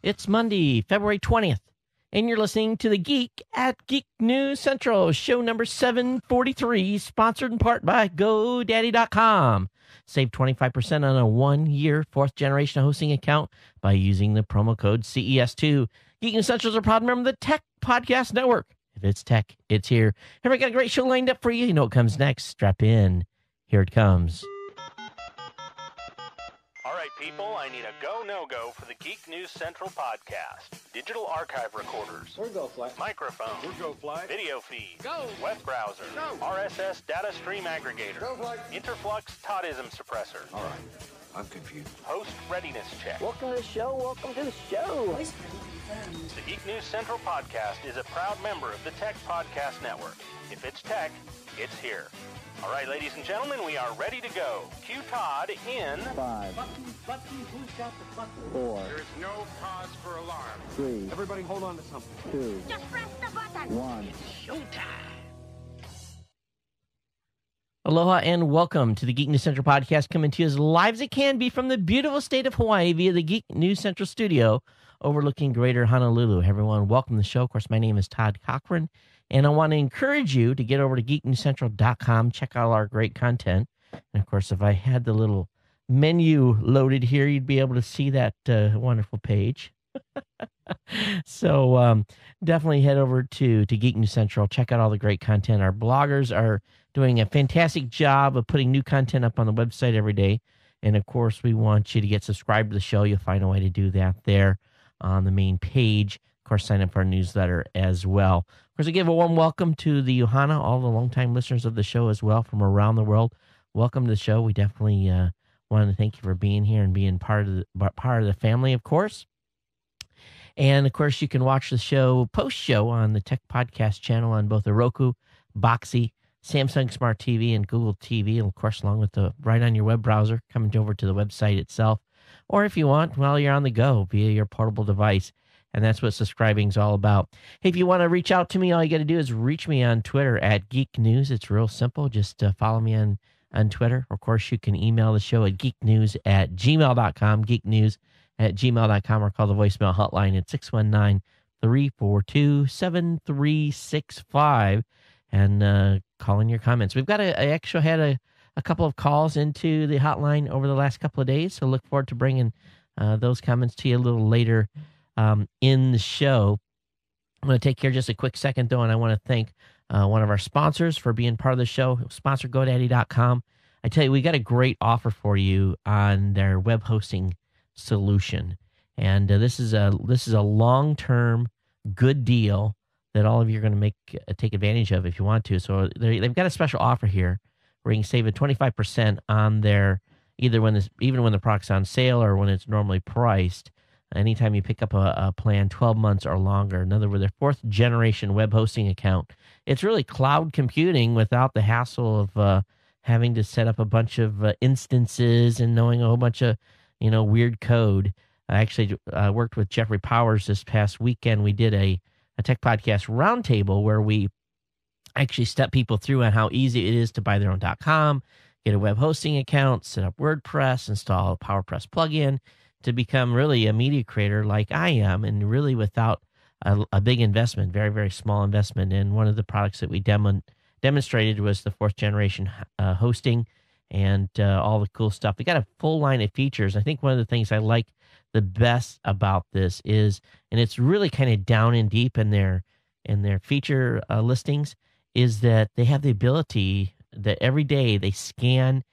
It's Monday, February 20th, and you're listening to The Geek at Geek News Central, show number 743, sponsored in part by GoDaddy.com. Save 25% on a one-year fourth-generation hosting account by using the promo code CES2. Geek News Central is a proud member of the Tech Podcast Network. If it's tech, it's here. Have we got a great show lined up for you? You know what comes next. Strap in. Here it comes. All right, people, I need a go, no-go for the Geek News Central podcast. Digital archive recorders. We're go fly. Microphone. We're go fly. Video feed. Go. Web browser. Go. RSS data stream aggregator. Go fly. Interflux Toddism suppressor. All right, I'm confused. Host readiness check. Welcome to the show. Welcome to the show. The Geek News Central podcast is a proud member of the Tech Podcast Network. If it's tech, it's here. All right, ladies and gentlemen, we are ready to go. Cue Todd in 5, Button, who's got the button? 4, There's no cause for alarm. 3, Everybody hold on to something. 2, Just press the button. 1. Aloha and welcome to the Geek News Central podcast, coming to you as live as it can be from the beautiful state of Hawaii via the Geek News Central studio overlooking Greater Honolulu. Everyone, welcome to the show. Of course, my name is Todd Cochran, and I want to encourage you to get over to geeknewscentral.com, check out all our great content. And of course, if I had the little menu loaded here, you'd be able to see that wonderful page. So definitely head over to Geek News Central, check out all the great content. Our bloggers are doing a fantastic job of putting new content up on the website every day. And of course, we want you to get subscribed to the show. You'll find a way to do that there on the main page. Of course, sign up for our newsletter as well. Of course, I give a warm welcome to the Ohana, all the longtime listeners of the show as well from around the world. Welcome to the show. We definitely want to thank you for being here and being part of the family, of course. And of course, you can watch the show post-show on the Tech Podcast channel on both the Roku, Boxy, Samsung Smart TV, and Google TV, and of course, along with right on your web browser, coming over to the website itself. Or if you want, while you're on the go via your portable device. And that's what subscribing is all about. Hey, if you want to reach out to me, all you got to do is reach me on Twitter at Geek News. It's real simple. Just follow me on Twitter. Of course, you can email the show at geeknews@gmail.com, geeknews@gmail.com, or call the voicemail hotline at 619-342-7365 and call in your comments. We've got I actually had a couple of calls into the hotline over the last couple of days, so look forward to bringing those comments to you a little later in the show. I'm going to take here just a quick second, though, and I want to thank one of our sponsors for being part of the show, sponsor GoDaddy.com. I tell you, we got a great offer for you on their web hosting solution, and this is a long-term good deal that all of you are going to take advantage of if you want to. So they've got a special offer here where you can save 25% on their even when the product's on sale or when it's normally priced. Anytime you pick up a plan 12 months or longer. In other words, their fourth generation web hosting account. It's really cloud computing without the hassle of having to set up a bunch of instances and knowing a whole bunch of weird code. I actually worked with Jeffrey Powers this past weekend. We did a Tech Podcast roundtable where we actually step people through on how easy it is to buy their own .com, get a web hosting account, set up WordPress, install a PowerPress plugin, to become really a media creator like I am, and really without a big investment, very, very small investment. And one of the products that we demonstrated was the fourth generation hosting and all the cool stuff. We got a full line of features. I think one of the things I like the best about this is, and it's really kind of down and deep in their feature listings, is that they have the ability that every day they scan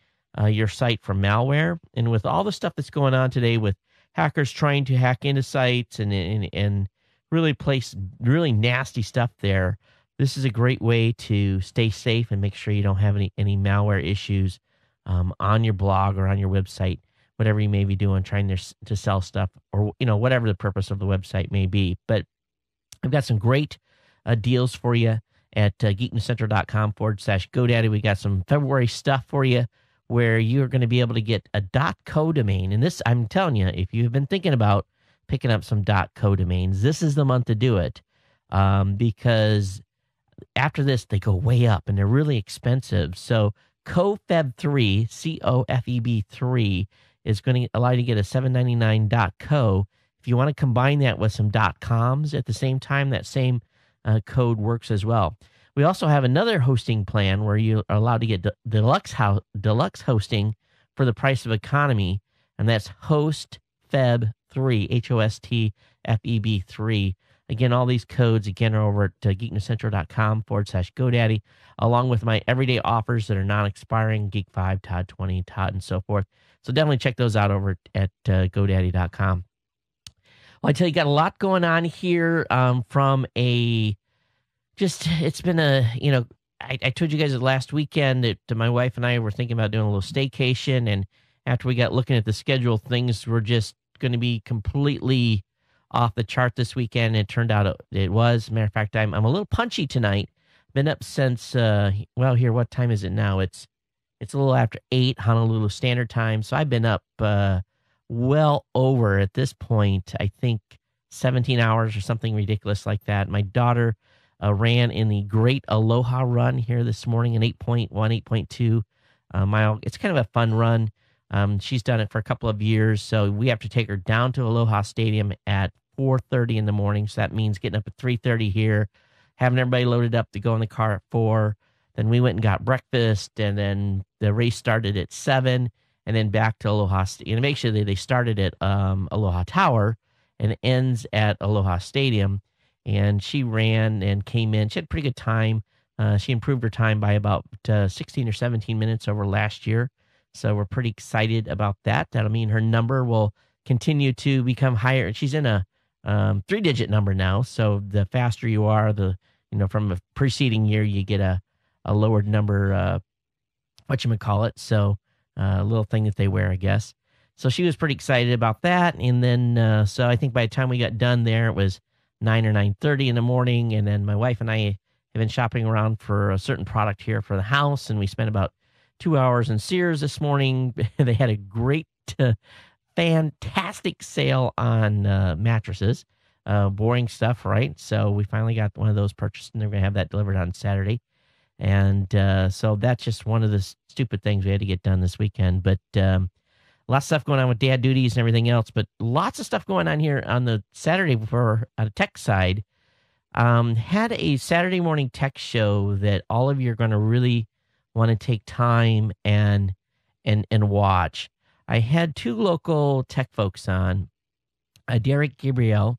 your site for malware. And with all the stuff that's going on today with hackers trying to hack into sites and really place really nasty stuff there, this is a great way to stay safe and make sure you don't have any malware issues on your blog or on your website, whatever you may be doing, trying to sell stuff or whatever the purpose of the website may be. But I've got some great deals for you at geeknewscentral.com/GoDaddy. We got some February stuff for you, where you're going to be able to get a .co domain. And this, I'm telling you, if you've been thinking about picking up some .co domains, this is the month to do it, because after this, they go way up, and they're really expensive. So CoFeb3, COFEB3, is going to allow you to get a $7.99 .co if you want to combine that with some .coms at the same time, that same code works as well. We also have another hosting plan where you are allowed to get deluxe hosting for the price of economy, and that's HostFeb3, HostFeb3. Again, all these codes, again, are over at geeknewscentral.com/GoDaddy, along with my everyday offers that are non-expiring, Geek 5, Todd 20, Todd, and so forth. So definitely check those out over at GoDaddy.com. Well, I tell you, got a lot going on here from a... it's been I told you guys that last weekend that my wife and I were thinking about doing a little staycation, and after we got looking at the schedule, things were just going to be completely off the chart this weekend. It turned out it was. Matter of fact, I'm a little punchy tonight. Been up since here, what time is it now? It's a little after 8 Honolulu Standard Time, so I've been up well over, at this point, I think 17 hours or something ridiculous like that. My daughter ran in the Great Aloha Run here this morning, an 8.1, 8.2 mile. It's kind of a fun run. She's done it for a couple of years, so we have to take her down to Aloha Stadium at 4:30 in the morning. So that means getting up at 3:30 here, having everybody loaded up to go in the car at 4. Then we went and got breakfast, and then the race started at 7, and then back to Aloha. And actually, they started at Aloha Tower and ends at Aloha Stadium. And she ran and came in. She had a pretty good time. She improved her time by about 16 or 17 minutes over last year. So we're pretty excited about that. That'll mean her number will continue to become higher. She's in a 3-digit number now. So the faster you are, from a preceding year, you get a lowered number, whatchamacallit. So a little thing that they wear, I guess. So she was pretty excited about that. And then, so I think by the time we got done there, it was 9 or 9:30 in the morning. And then my wife and I have been shopping around for a certain product here for the house. And we spent about 2 hours in Sears this morning. They had a great, fantastic sale on mattresses. Boring stuff, right? So we finally got one of those purchased, and they're going to have that delivered on Saturday. And so that's just one of the stupid things we had to get done this weekend. But lots of stuff going on with dad duties and everything else, but lots of stuff going on here on the Saturday for on the tech side. Had a Saturday morning tech show that all of you are going to really want to take time and watch. I had 2 local tech folks on, Derek Gabriel,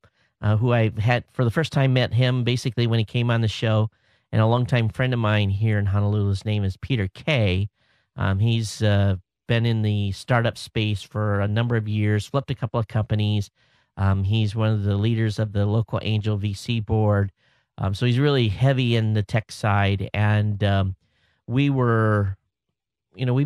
who I've had for the first time, met him basically when he came on the show, and a longtime friend of mine here in Honolulu. His name is Peter Kay. He's been in the startup space for a number of years, flipped a couple of companies. He's one of the leaders of the local Angel VC board. So he's really heavy in the tech side. And we've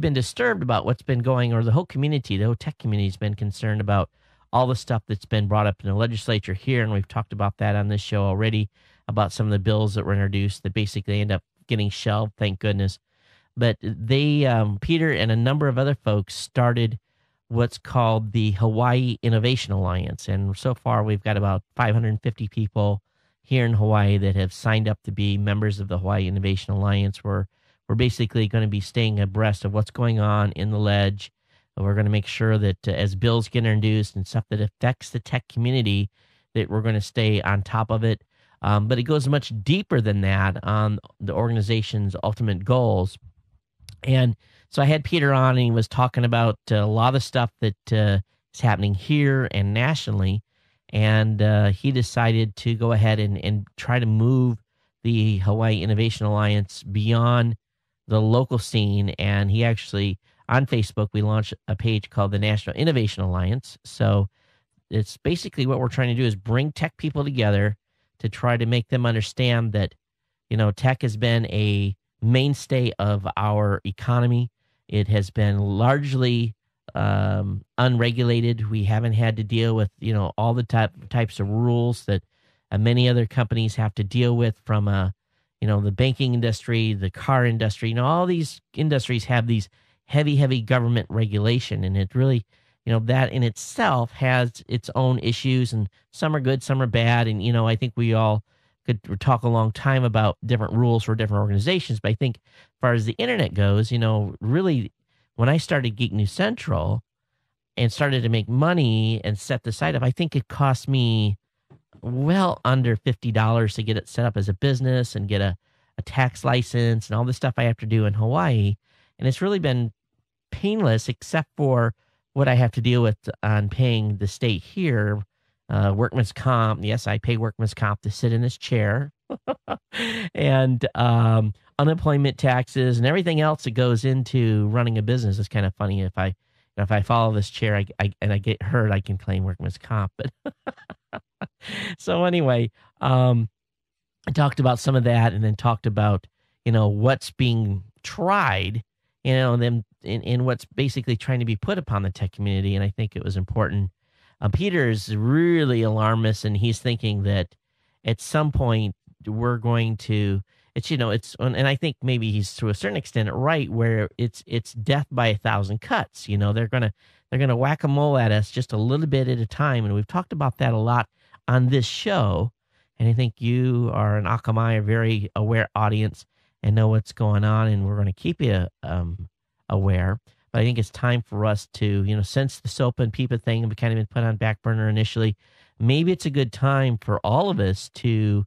been disturbed about what's been going, or the whole tech community has been concerned about all the stuff that's been brought up in the legislature here. And we've talked about that on this show already, about some of the bills that were introduced that basically end up getting shelved, thank goodness. But they, Peter and a number of other folks, started what's called the Hawaii Innovation Alliance. And so far, we've got about 550 people here in Hawaii that have signed up to be members of the Hawaii Innovation Alliance. We're basically going to be staying abreast of what's going on in the ledge. We're going to make sure that as bills get introduced and stuff that affects the tech community, that we're going to stay on top of it. But it goes much deeper than that on the organization's ultimate goals. And so I had Peter on, and he was talking about a lot of stuff that is happening here and nationally. And he decided to go ahead and try to move the Hawaii Innovation Alliance beyond the local scene. And he actually, on Facebook, we launched a page called the National Innovation Alliance. So it's basically what we're trying to do is bring tech people together to try to make them understand that, tech has been a mainstay of our economy. It has been largely unregulated. We haven't had to deal with, all the types of rules that many other companies have to deal with, from, the banking industry, the car industry. All these industries have these heavy government regulation, and it really, that in itself has its own issues, and some are good, some are bad. And, I think we all could talk a long time about different rules for different organizations. But I think as far as the internet goes, really, when I started Geek News Central, and started to make money and set the site up, I think it cost me well under $50 to get it set up as a business and get a tax license and all the stuff I have to do in Hawaii. And it's really been painless except for what I have to deal with on paying the state here, workman's comp. Yes, I pay workman's comp to sit in this chair and unemployment taxes and everything else that goes into running a business. It's kind of funny if I follow this chair and I get hurt, I can claim workman's comp. But so anyway, I talked about some of that and then talked about, what's being tried, and then in what's basically trying to be put upon the tech community. And I think it was important. Peter's really alarmist, and he's thinking that at some point we're going to, and I think maybe he's to a certain extent right, where it's death by 1,000 cuts. They're gonna whack a mole at us just a little bit at a time, and we've talked about that a lot on this show. And I think you are an Akamai, a very aware audience, and know what's going on, and we're going to keep you aware. But I think it's time for us to, since the SOPA and PIPA thing have kind of been put on back burner initially, maybe it's a good time for all of us to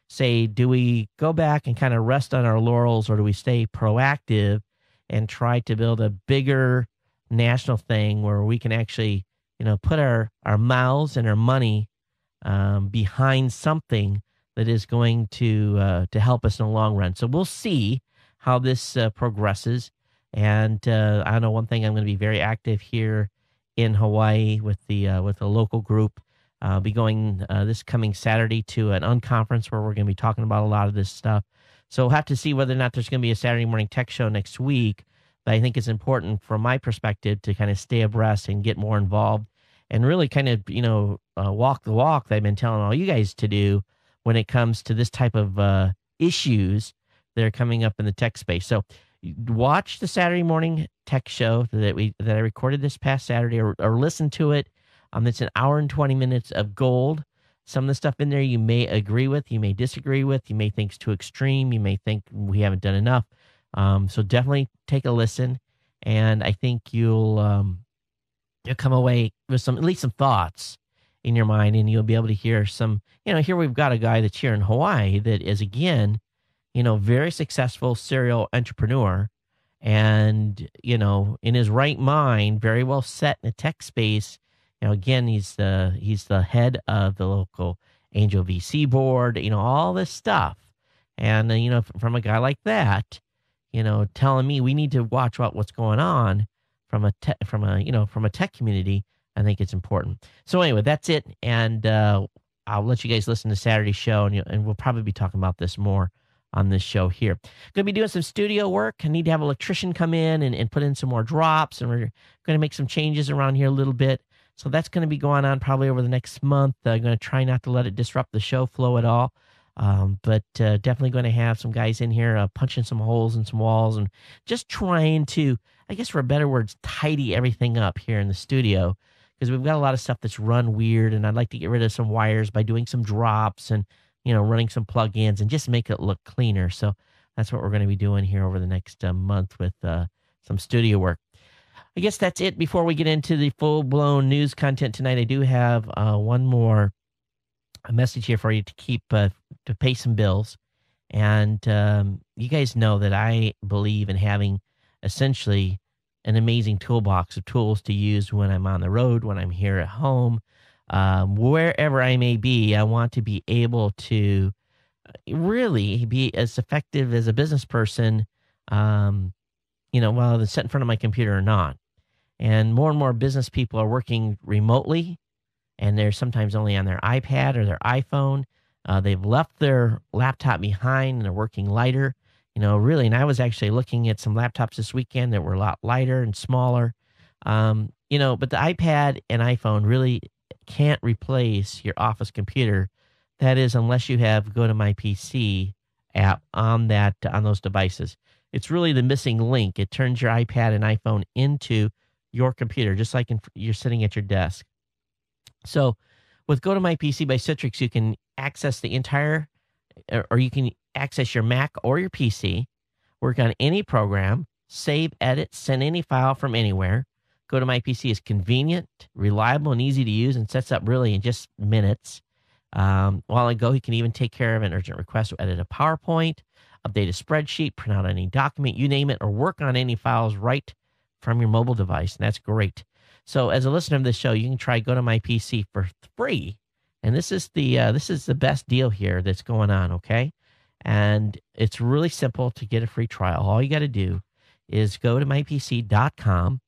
say, do we go back and kind of rest on our laurels, or do we stay proactive and try to build a bigger national thing where we can actually, put our mouths and our money behind something that is going to help us in the long run. So we'll see how this progresses. And I know one thing, I'm going to be very active here in Hawaii with the local group. I'll be going this coming Saturday to an unconference where we're going to be talking about a lot of this stuff. So we'll have to see whether or not there's going to be a Saturday morning tech show next week. But I think it's important from my perspective to kind of stay abreast and get more involved and really kind of, walk the walk that I've been telling all you guys to do when it comes to this type of issues that are coming up in the tech space. So watch the Saturday morning tech show that I recorded this past Saturday, or listen to it. It's an hour and 20 minutes of gold. Some of the stuff in there you may agree with, you may disagree with, you may think it's too extreme, you may think we haven't done enough. So definitely take a listen, and I think you'll come away with at least some thoughts in your mind, and you'll be able to hear some, here we've got a guy that's here in Hawaii that is, again, very successful serial entrepreneur, and, in his right mind, very well set in the tech space. Again, he's the head of the local Angel VC board, all this stuff. And, from a guy like that, telling me we need to watch what's going on from a tech community, I think it's important. So anyway, that's it. And I'll let you guys listen to Saturday's show, and we'll probably be talking about this more on this show here. Going to be doing some studio work. I need to have an electrician come in and put in some more drops, and we're going to make some changes around here a little bit. So that's going to be going on probably over the next month. I'm going to try not to let it disrupt the show flow at all. But definitely going to have some guys in here punching some holes in some walls and just trying to, I guess for a better words, tidy everything up here in the studio, because we've got a lot of stuff that's run weird, and I'd like to get rid of some wires by doing some drops and, running some plugins and just make it look cleaner. So that's what we're going to be doing here over the next month with some studio work. I guess that's it. Before we get into the full-blown news content tonight, I do have one more message here for you to keep to pay some bills. And you guys know that I believe in having essentially an amazing toolbox of tools to use when I'm on the road, when I'm here at home, wherever I may be. I want to be able to really be as effective as a business person, while I'm sitting in front of my computer or not. And more business people are working remotely, and they're sometimes only on their iPad or their iPhone. They've left their laptop behind and they're working lighter, really. And I was actually looking at some laptops this weekend that were a lot lighter and smaller, but the iPad and iPhone really can't replace your office computer. That is, unless you have Go to My PC app on those devices. It's really the missing link. It turns your iPad and iPhone into your computer, just like you're sitting at your desk. So with Go to My PC by Citrix, you can access the entire, or you can access your Mac or your PC, work on any program, save, edit, send any file from anywhere, Go to MyPC is convenient, reliable, and easy to use, and sets up really in just minutes. While ago, he can even take care of an urgent request to edit a PowerPoint, update a spreadsheet, print out any document, you name it, or work on any files right from your mobile device. And that's great. So as a listener of this show, you can try Go to MyPC for free. And this is the best deal here that's going on, okay? And it's really simple to get a free trial. All you got to do is go to mypc.com,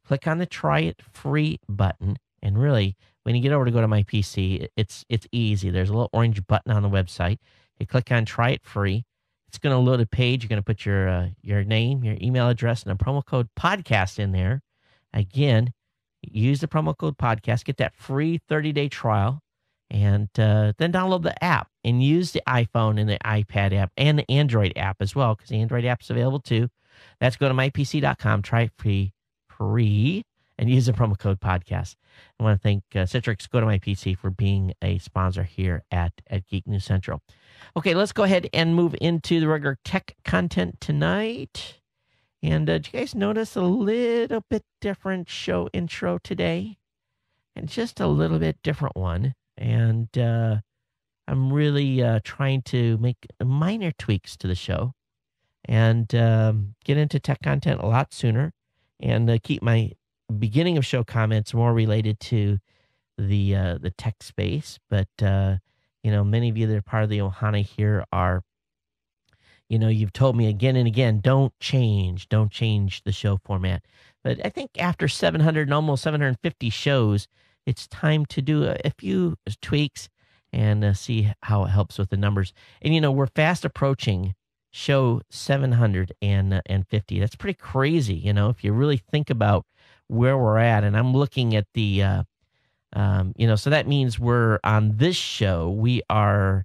click on the Try It Free button, and really, when you get over to Go to MyPC, it's easy. There's a little orange button on the website. You click on Try It Free. It's going to load a page. You're going to put your name, your email address, and a promo code podcast in there. Again, use the promo code podcast, get that free 30-day trial, and then download the app and use the iPhone and the iPad app and the Android app as well, because the Android app is available too. That's go to mypc.com, try it free, and use the promo code podcast. I want to thank Citrix Go to MyPC for being a sponsor here at Geek News Central. Okay, let's go ahead and move into the regular tech content tonight. And did you guys notice a little bit different show intro today? And just a little bit different one. And I'm really trying to make minor tweaks to the show and get into tech content a lot sooner and keep my beginning of show comments more related to the tech space. But, many of you that are part of the Ohana here are, you've told me again and again, don't change the show format. But I think after 700 and almost 750 shows, it's time to do a few tweaks and see how it helps with the numbers. And, we're fast approaching show 750. That's pretty crazy, if you really think about where we're at. And I'm looking at the, so that means we're on this show, we are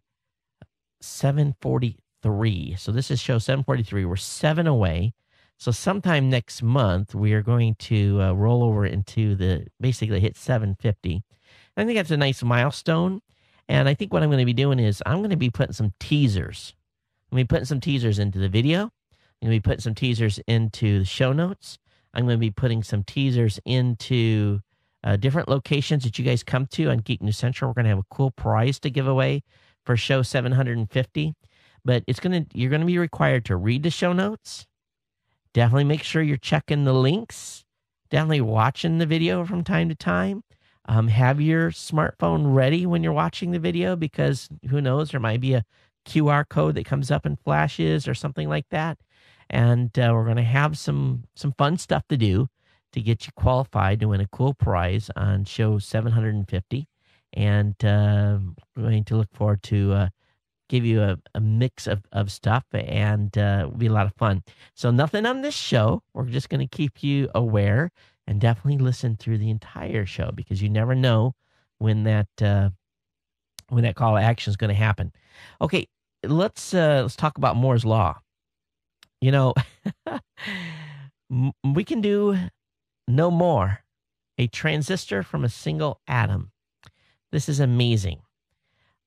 743. So this is show 743. We're 7 away. So sometime next month, we are going to roll over into basically hit 750. I think that's a nice milestone. And I think what I'm going to be doing is I'm going to be putting some teasers. I'm going to be putting some teasers into the video. I'm going to be putting some teasers into the show notes. I'm going to be putting some teasers into different locations that you guys come to on Geek News Central. We're going to have a cool prize to give away for show 750. But you're going to be required to read the show notes. Definitely make sure you're checking the links. Definitely watching the video from time to time. Have your smartphone ready when you're watching the video, because who knows, there might be a QR code that comes up and flashes or something like that. And we're going to have some fun stuff to do to get you qualified to win a cool prize on show 750. And we're going to look forward to give you a mix of stuff, and it'll be a lot of fun. So nothing on this show. We're just going to keep you aware and definitely listen through the entire show, because you never know when that call to action is going to happen. Okay, let's talk about Moore's Law. We can do no more. A transistor from a single atom. This is amazing.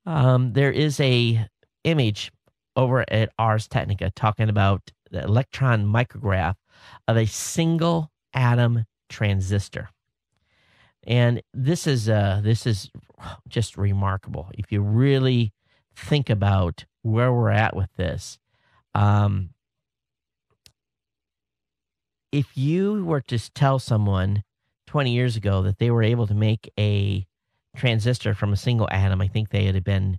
There is a image over at Ars Technica talking about the electron micrograph of a single atom transistor. And this is just remarkable. If you really think about where we're at with this, if you were to tell someone 20 years ago that they were able to make a transistor from a single atom, I think they would have been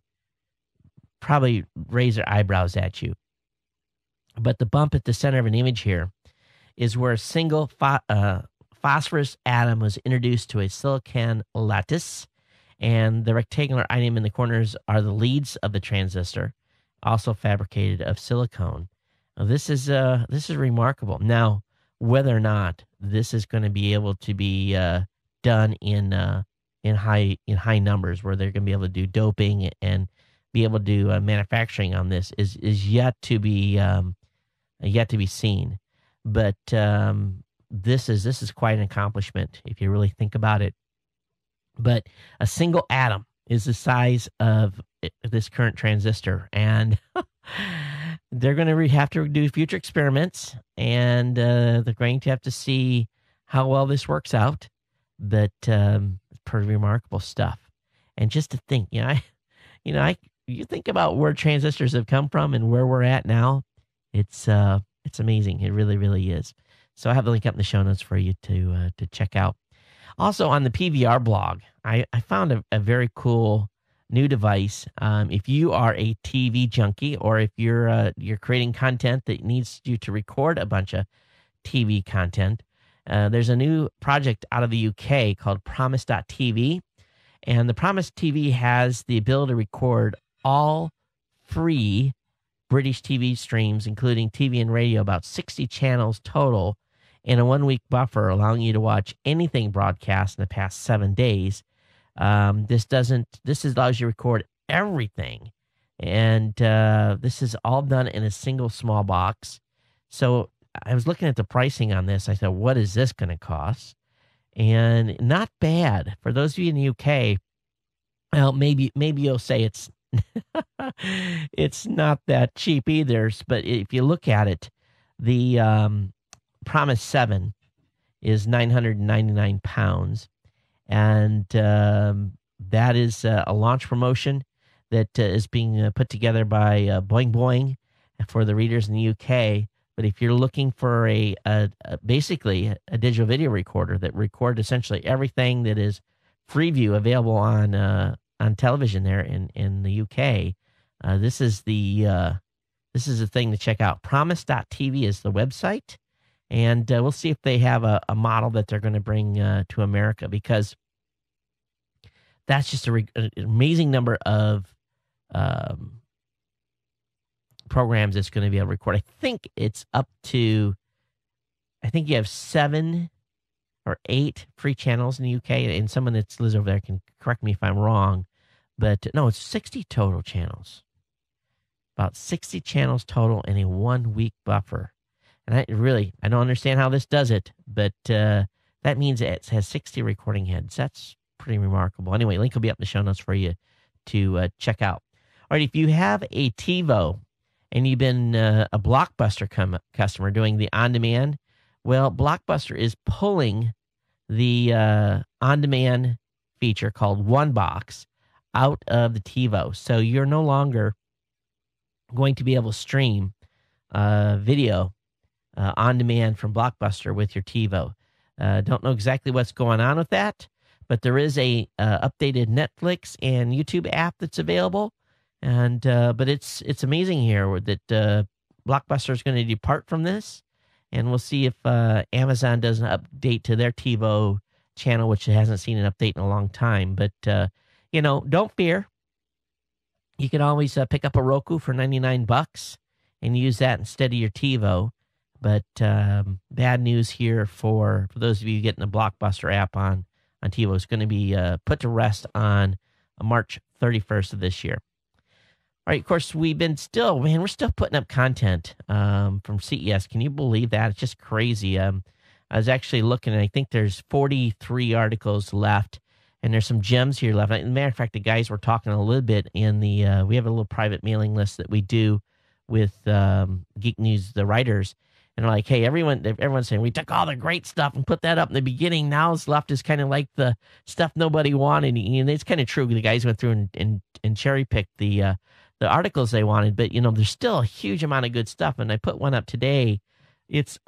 probably raise their eyebrows at you. But the bump at the center of an image here is where a single phosphorus atom was introduced to a silicon lattice, and the rectangular item in the corners are the leads of the transistor, also fabricated of silicone. Now, this is remarkable. Now, whether or not this is going to be able to be done in high numbers, where they're going to be able to do doping and be able to do manufacturing on this is yet to be seen. But this is quite an accomplishment if you really think about it. But a single atom is the size of this current transistor, and they're going to have to do future experiments, and they're going to have to see how well this works out, but pretty remarkable stuff. And just to think, you think about where transistors have come from and where we're at now. It's amazing. It really, really is. So I have the link up in the show notes for you to check out. Also on the PVR blog, I found a very cool new device. If you are a TV junkie, or if you're creating content that needs you to record a bunch of TV content, there's a new project out of the UK called Promise.tv. And the Promise TV has the ability to record all free British TV streams, including TV and radio, about 60 channels total, in a 1-week buffer, allowing you to watch anything broadcast in the past 7 days. This allows you to record everything. And this is all done in a single small box. So I was looking at the pricing on this. I said, what is this going to cost? And not bad. For those of you in the UK, well, maybe you'll say it's it's not that cheap either. But if you look at it, the Promise 7 is £999. And that is a launch promotion that is being put together by Boing Boing for the readers in the UK. But if you're looking for basically a digital video recorder that records essentially everything that is Freeview available on television there in the UK, this is the thing to check out. Promise.tv is the website, and we'll see if they have a model that they're going to bring to America, because that's just an amazing number of programs that's going to be able to record. I think it's up to, I think you have 7 or 8 free channels in the UK, and someone that's lives over there can correct me if I'm wrong, but no, it's 60 total channels. About 60 channels total in a 1-week buffer. And I don't understand how this does it, but that means it has 60 recording heads. That's pretty remarkable. Anyway, link will be up in the show notes for you to check out. All right, if you have a TiVo and you've been a Blockbuster customer doing the on-demand, well, Blockbuster is pulling the on-demand feature called One Box out of the TiVo. So you're no longer going to be able to stream video on-demand from Blockbuster with your TiVo. Don't know exactly what's going on with that, but there is a updated Netflix and YouTube app that's available. And but it's amazing here that Blockbuster is going to depart from this, and we'll see if Amazon does an update to their TiVo channel, which hasn't seen an update in a long time. But don't fear. You can always pick up a Roku for $99 and use that instead of your TiVo. But bad news here for those of you getting the Blockbuster app on TiVo is going to be put to rest on March 31st of this year. All right, of course, we're still putting up content from CES. Can you believe that? It's just crazy. I was actually looking, and I think there's 43 articles left, and there's some gems here left. As a matter of fact, the guys were talking a little bit in the, we have a little private mailing list that we do with Geek News, the writers, and they're like, hey, everyone's saying we took all the great stuff and put that up in the beginning. Now what's left is kind of like the stuff nobody wanted. And it's kind of true. The guys went through and cherry picked the articles they wanted, but there's still a huge amount of good stuff. And I put one up today. It's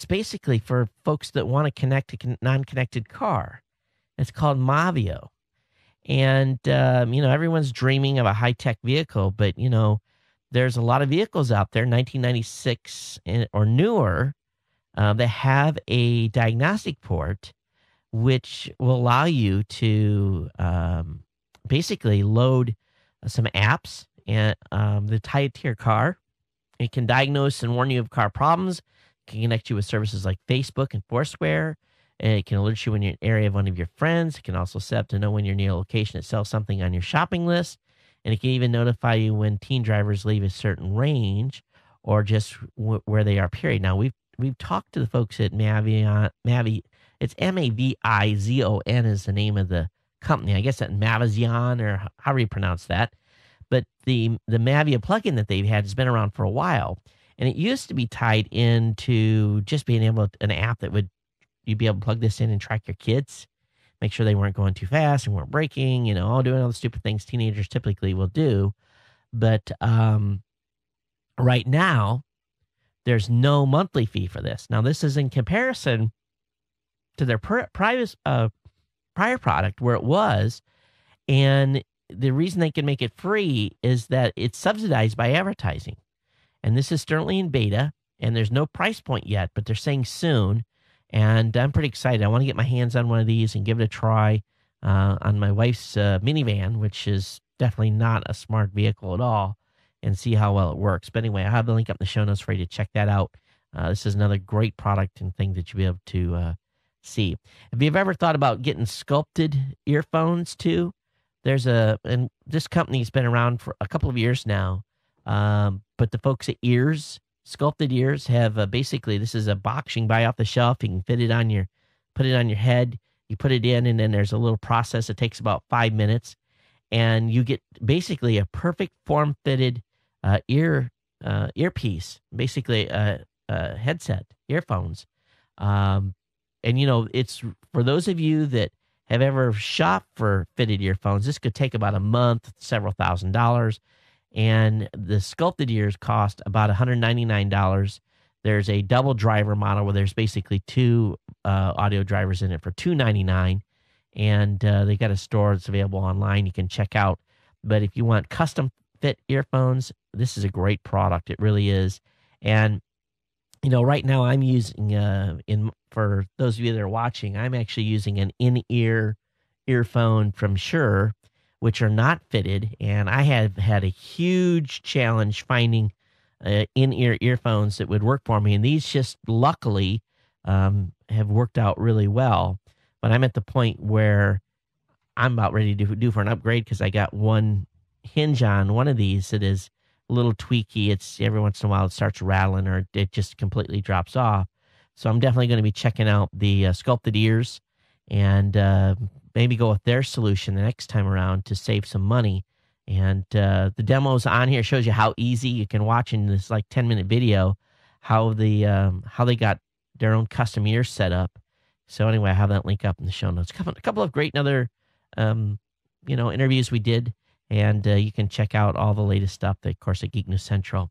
basically for folks that want to connect a non-connected car. It's called Mavio. And, everyone's dreaming of a high-tech vehicle, but, there's a lot of vehicles out there, 1996 or newer, that have a diagnostic port, which will allow you to basically load some apps and that tie it to your car. It can diagnose and warn you of car problems. It can connect you with services like Facebook and Foursquare. And it can alert you when you're in an area of one of your friends. It can also set up to know when you're near a location that sells something on your shopping list. And it can even notify you when teen drivers leave a certain range or just where they are, period. Now, we've talked to the folks at Mavi. It's Mavizon is the name of the company. I guess that Mavizion, or however you pronounce that. But the Mavia plugin that they've had has been around for a while. And it used to be tied into just being able to, an app that would you'd be able to plug this in and track your kids, make sure they weren't going too fast and weren't braking, all doing all the stupid things teenagers typically will do. But right now, there's no monthly fee for this. Now, this is in comparison to their prior product where it was. And the reason they can make it free is that it's subsidized by advertising. And this is currently in beta, and there's no price point yet, but they're saying soon. And I'm pretty excited. I want to get my hands on one of these and give it a try on my wife's minivan, which is definitely not a smart vehicle at all, and see how well it works. But anyway, I'll have the link up in the show notes for you to check that out. This is another great product and thing that you'll be able to see. If you've ever thought about getting sculpted earphones too, and this company's been around for a couple of years now, but the folks at Sculpted Ears have basically, this is a box you can buy off the shelf. You can put it on your head, you put it in, and then there's a little process. It takes about 5 minutes, and you get basically a perfect form-fitted earpiece, basically a headset, earphones. And it's for those of you that have ever shopped for fitted earphones, this could take about a month, several $1,000s. And the sculpted ears cost about $199. There's a double driver model where there's basically two audio drivers in it for $299. And they got a store that's available online you can check out. But if you want custom fit earphones, this is a great product. It really is. And, right now I'm using, for those of you that are watching, I'm actually using an in-ear earphone from Shure, which are not fitted, and I have had a huge challenge finding in-ear earphones that would work for me, and these just luckily have worked out really well. But I'm at the point where I'm about ready to do for an upgrade because I got one hinge on one of these that is a little tweaky. It's every once in a while it starts rattling or it just completely drops off. So I'm definitely going to be checking out the Sculpted Ears and maybe go with their solution the next time around to save some money. And the demos on here shows you how easy you can watch in this 10-minute video how they got their own custom ears set up. So anyway, I have that link up in the show notes. A couple of great other interviews we did, and you can check out all the latest stuff, of course, at Geek News Central.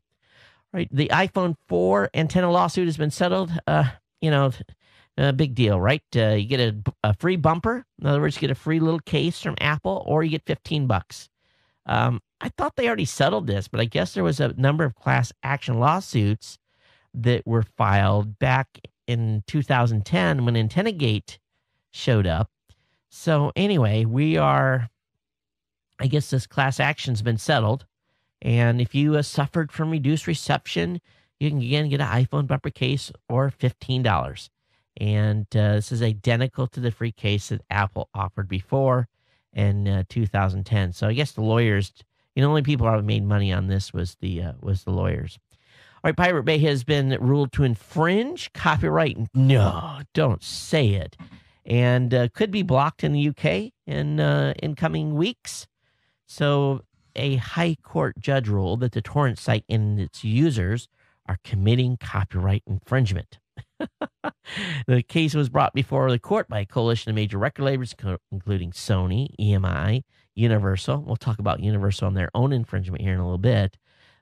Right, the iPhone 4 antenna lawsuit has been settled. A big deal, right? You get a free bumper. In other words, you get a free little case from Apple, or you get $15. I thought they already settled this, but I guess there was a number of class action lawsuits that were filed back in 2010 when AntennaGate showed up. So anyway, I guess this class action's been settled. And if you suffered from reduced reception, you can again get an iPhone bumper case or $15. And this is identical to the free case that Apple offered before in 2010. So I guess the lawyers, the only people who have made money on this was the lawyers. All right, Pirate Bay has been ruled to infringe copyright. No, don't say it. And could be blocked in the UK in coming weeks. So a high court judge ruled that the torrent site and its users are committing copyright infringement. The case was brought before the court by a coalition of major record labels, including Sony, EMI, Universal. We'll talk about Universal and their own infringement here in a little bit.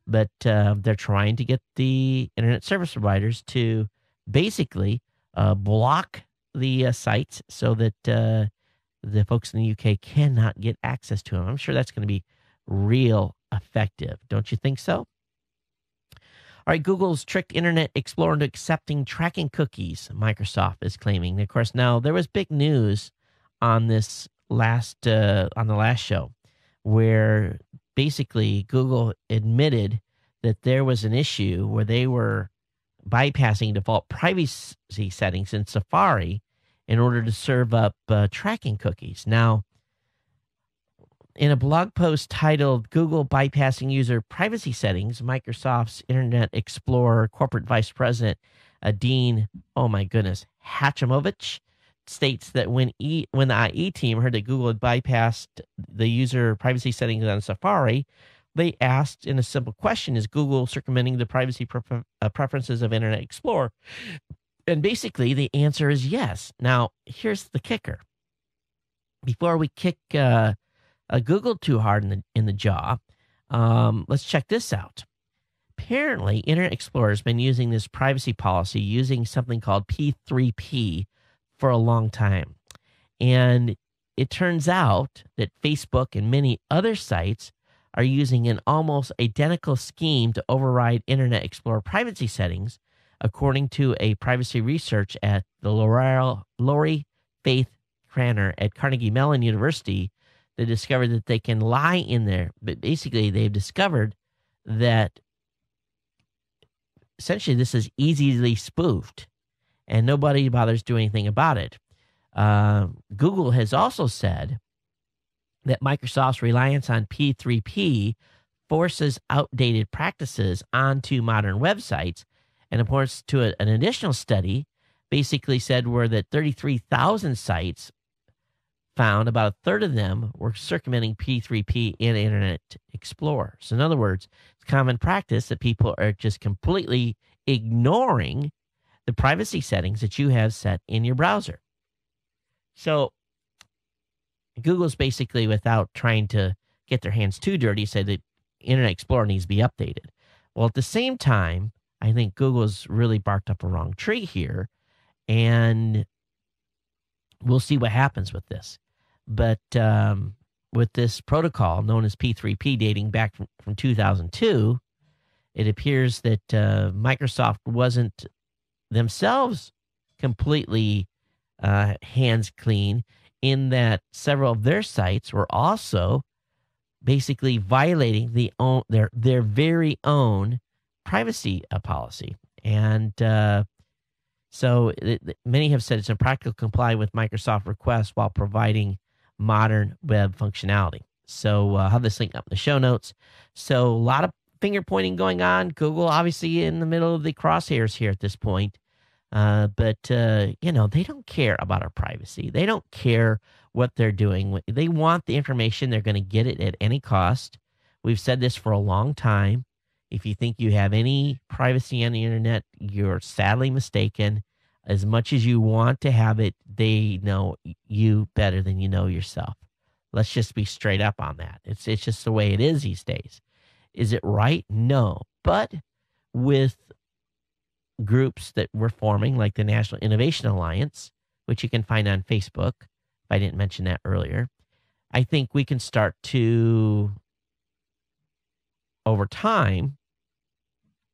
But they're trying to get the internet service providers to basically block the sites so that the folks in the UK cannot get access to them. I'm sure that's going to be real effective. Don't you think so? All right, Google's tricked Internet Explorer into accepting tracking cookies, Microsoft is claiming. Of course, now there was big news on this on the last show, where basically Google admitted that there was an issue where they were bypassing default privacy settings in Safari in order to serve up tracking cookies. Now, in a blog post titled Google Bypassing User Privacy Settings, Microsoft's Internet Explorer Corporate Vice President, Dean, Hachimovich, states that when the IE team heard that Google had bypassed the user privacy settings on Safari, they asked in a simple question, is Google circumventing the privacy preferences of Internet Explorer? And basically, the answer is yes. Now, here's the kicker. Before we kick Google too hard in the jaw, let's check this out. Apparently, Internet Explorer has been using this privacy policy using something called P3P for a long time. And it turns out that Facebook and many other sites are using an almost identical scheme to override Internet Explorer privacy settings, according to a privacy research at the Lori Faith Cranner at Carnegie Mellon University. They discovered that they can lie in there, but basically they've discovered that essentially this is easily spoofed and nobody bothers doing anything about it. Google has also said that Microsoft's reliance on P3P forces outdated practices onto modern websites. And of course, to an additional study, basically said where that 33,000 sites found about a third of them were circumventing P3P in Internet Explorer. So in other words, it's common practice that people are just completely ignoring the privacy settings that you have set in your browser. So Google's basically, without trying to get their hands too dirty, said that Internet Explorer needs to be updated. Well, at the same time, I think Google's really barked up a wrong tree here, and we'll see what happens with this. But with this protocol known as P3P dating back from 2002, it appears that Microsoft wasn't themselves completely hands clean, in that several of their sites were also basically violating their very own privacy policy. And so many have said it's impractical to comply with Microsoft requests while providing modern web functionality. So I'll have this link up in the show notes. So a lot of finger pointing going on. Google obviously in the middle of the crosshairs here at this point. But they don't care about our privacy. They don't care what they're doing. They want the information. They're going to get it at any cost. We've said this for a long time. If you think you have any privacy on the internet, you're sadly mistaken. As much as you want to have it, they know you better than you know yourself. Let's just be straight up on that. It's just the way it is these days. Is it right? No. But with groups that we're forming, like the National Innovation Alliance, which you can find on Facebook, if I didn't mention that earlier, I think we can start to, over time,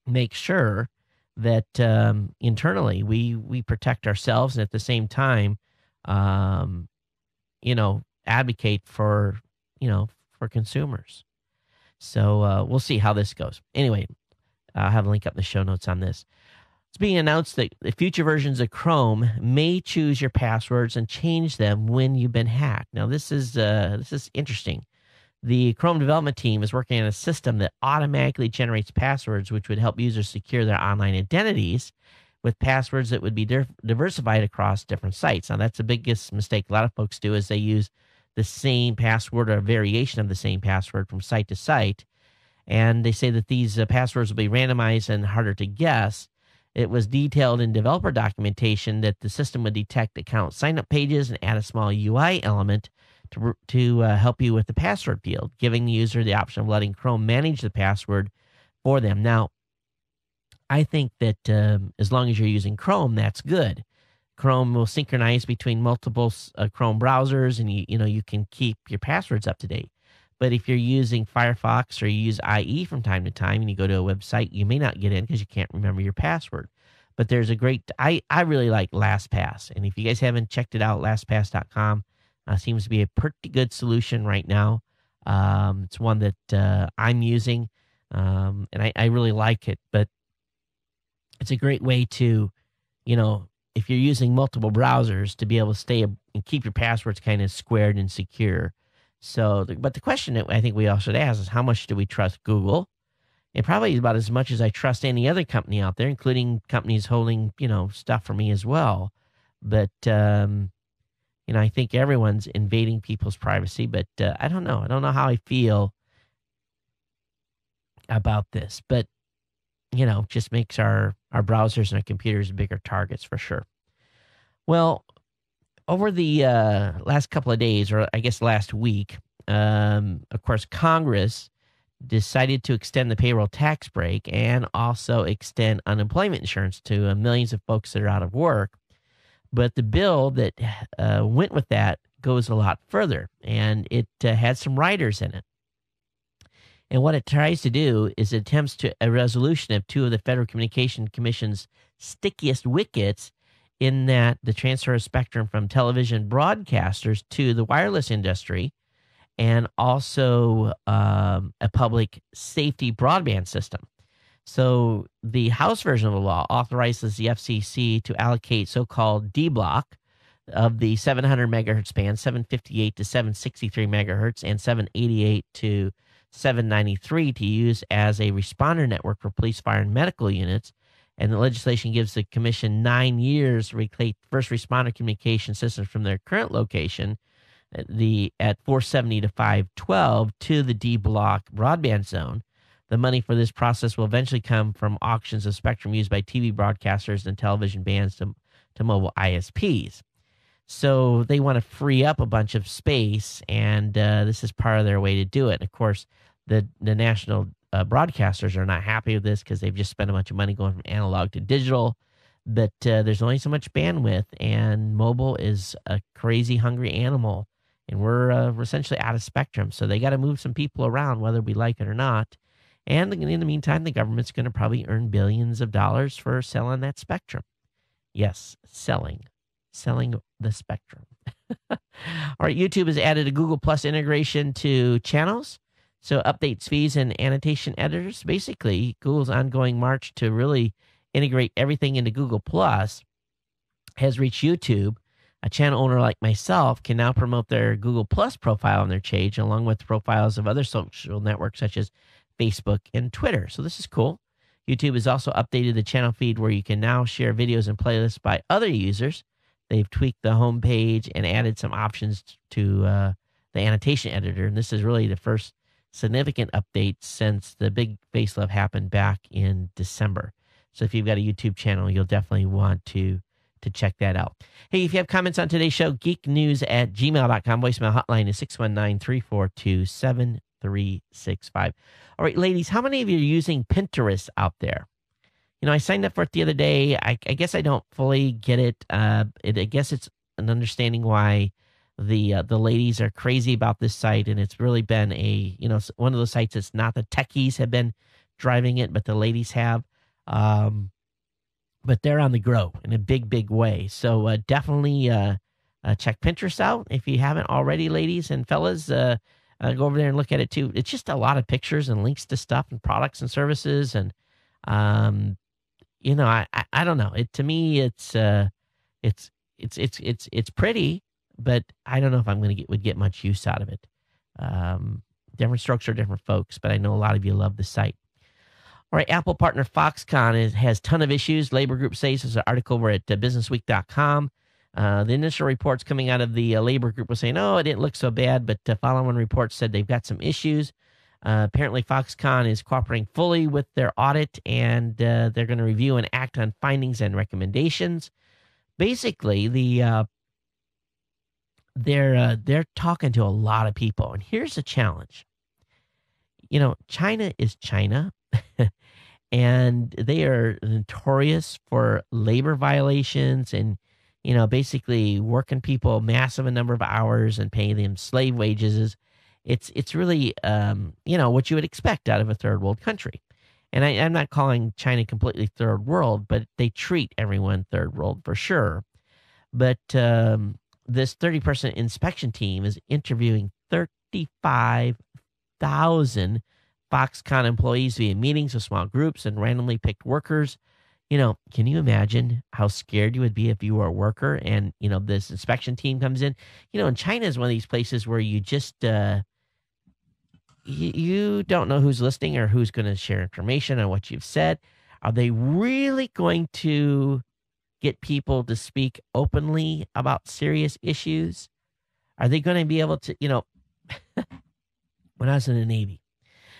make sure that internally we protect ourselves, and at the same time, advocate for consumers. So we'll see how this goes. Anyway, I'll have a link up in the show notes on this. It's being announced that the future versions of Chrome may choose your passwords and change them when you've been hacked. Now, this is interesting. The Chrome development team is working on a system that automatically generates passwords, which would help users secure their online identities with passwords that would be diversified across different sites. Now, that's the biggest mistake a lot of folks do, is they use the same password or a variation of the same password from site to site. And they say that these passwords will be randomized and harder to guess. It was detailed in developer documentation that the system would detect account sign-up pages and add a small UI element to help you with the password field, giving the user the option of letting Chrome manage the password for them. Now, I think that as long as you're using Chrome, that's good. Chrome will synchronize between multiple Chrome browsers, and you can keep your passwords up to date. But if you're using Firefox or you use IE from time to time and you go to a website, you may not get in because you can't remember your password. But there's I really like LastPass. And if you guys haven't checked it out, LastPass.com seems to be a pretty good solution right now. It's one that I'm using, and I really like it. But it's a great way to, if you're using multiple browsers, to be able to stay and keep your passwords kind of squared and secure. So, but the question that I think we all should ask is, how much do we trust Google? And probably about as much as I trust any other company out there, including companies holding, stuff for me as well. But, I think everyone's invading people's privacy, but I don't know. I don't know how I feel about this, but just makes our browsers and our computers bigger targets for sure. Well, over the last couple of days, or I guess last week, of course, Congress decided to extend the payroll tax break and also extend unemployment insurance to millions of folks that are out of work. But the bill that went with that goes a lot further, and it had some riders in it. And what it tries to do is it attempts to a resolution of two of the Federal Communication Commission's stickiest wickets, in that the transfer of spectrum from television broadcasters to the wireless industry, and also a public safety broadband system. So the House version of the law authorizes the FCC to allocate so-called D block of the 700 megahertz band, 758 to 763 megahertz, and 788 to 793 to use as a responder network for police, fire, and medical units. And the legislation gives the commission 9 years to relocate first responder communication systems from their current location at 470 to 512 to the D block broadband zone. The money for this process will eventually come from auctions of spectrum used by TV broadcasters and television bands to mobile ISPs. So they want to free up a bunch of space, and this is part of their way to do it. And of course, the national broadcasters are not happy with this because they've just spent a bunch of money going from analog to digital. But there's only so much bandwidth, and mobile is a crazy hungry animal, and we're essentially out of spectrum. So they got to move some people around, whether we like it or not. And in the meantime, the government's going to probably earn billions of dollars for selling that spectrum. Yes, selling the spectrum. All right, YouTube has added a Google Plus integration to channels. So updates, feeds, and annotation editors. Basically, Google's ongoing march to really integrate everything into Google Plus has reached YouTube. A channel owner like myself can now promote their Google Plus profile on their page, along with profiles of other social networks such as Facebook and Twitter. So this is cool. YouTube has also updated the channel feed where you can now share videos and playlists by other users. They've tweaked the homepage and added some options to the annotation editor. And this is really the first significant update since the big facelift happened back in December. So if you've got a YouTube channel, you'll definitely want to check that out. Hey, if you have comments on today's show, geeknews@gmail.com. Voicemail hotline is 619-342-7365. All right, ladies, how many of you are using Pinterest out there? I signed up for it the other day. I guess I don't fully get it. I guess it's an understanding why the ladies are crazy about this site, and it's really been one of those sites that's not the techies have been driving it, but the ladies have. But they're on the grow in a big way. So definitely check Pinterest out if you haven't already, ladies and fellas. Go over there and look at it too. It's just a lot of pictures and links to stuff and products and services, and I don't know. To me, it's pretty, but I don't know if I'm would get much use out of it. Different strokes for different folks, but I know a lot of you love the site. All right, Apple partner Foxconn has a ton of issues. Labor Group says, there's an article over at businessweek.com. The initial reports coming out of the Labor Group were saying, it didn't look so bad, but follow-on reports said they've got some issues. Apparently, Foxconn is cooperating fully with their audit, and they're going to review and act on findings and recommendations. Basically, they're talking to a lot of people, and here's the challenge. China is China, and they are notorious for labor violations and basically working people massive a number of hours and paying them slave wages. It's really, what you would expect out of a third world country. And I'm not calling China completely third world, but they treat everyone third world for sure. But this 30% inspection team is interviewing 35,000 Foxconn employees via meetings with small groups and randomly picked workers. Can you imagine how scared you would be if you were a worker and, this inspection team comes in? And China is one of these places where you just, you don't know who's listening or who's going to share information on what you've said. Are they really going to get people to speak openly about serious issues? Are they going to be able to, when I was in the Navy,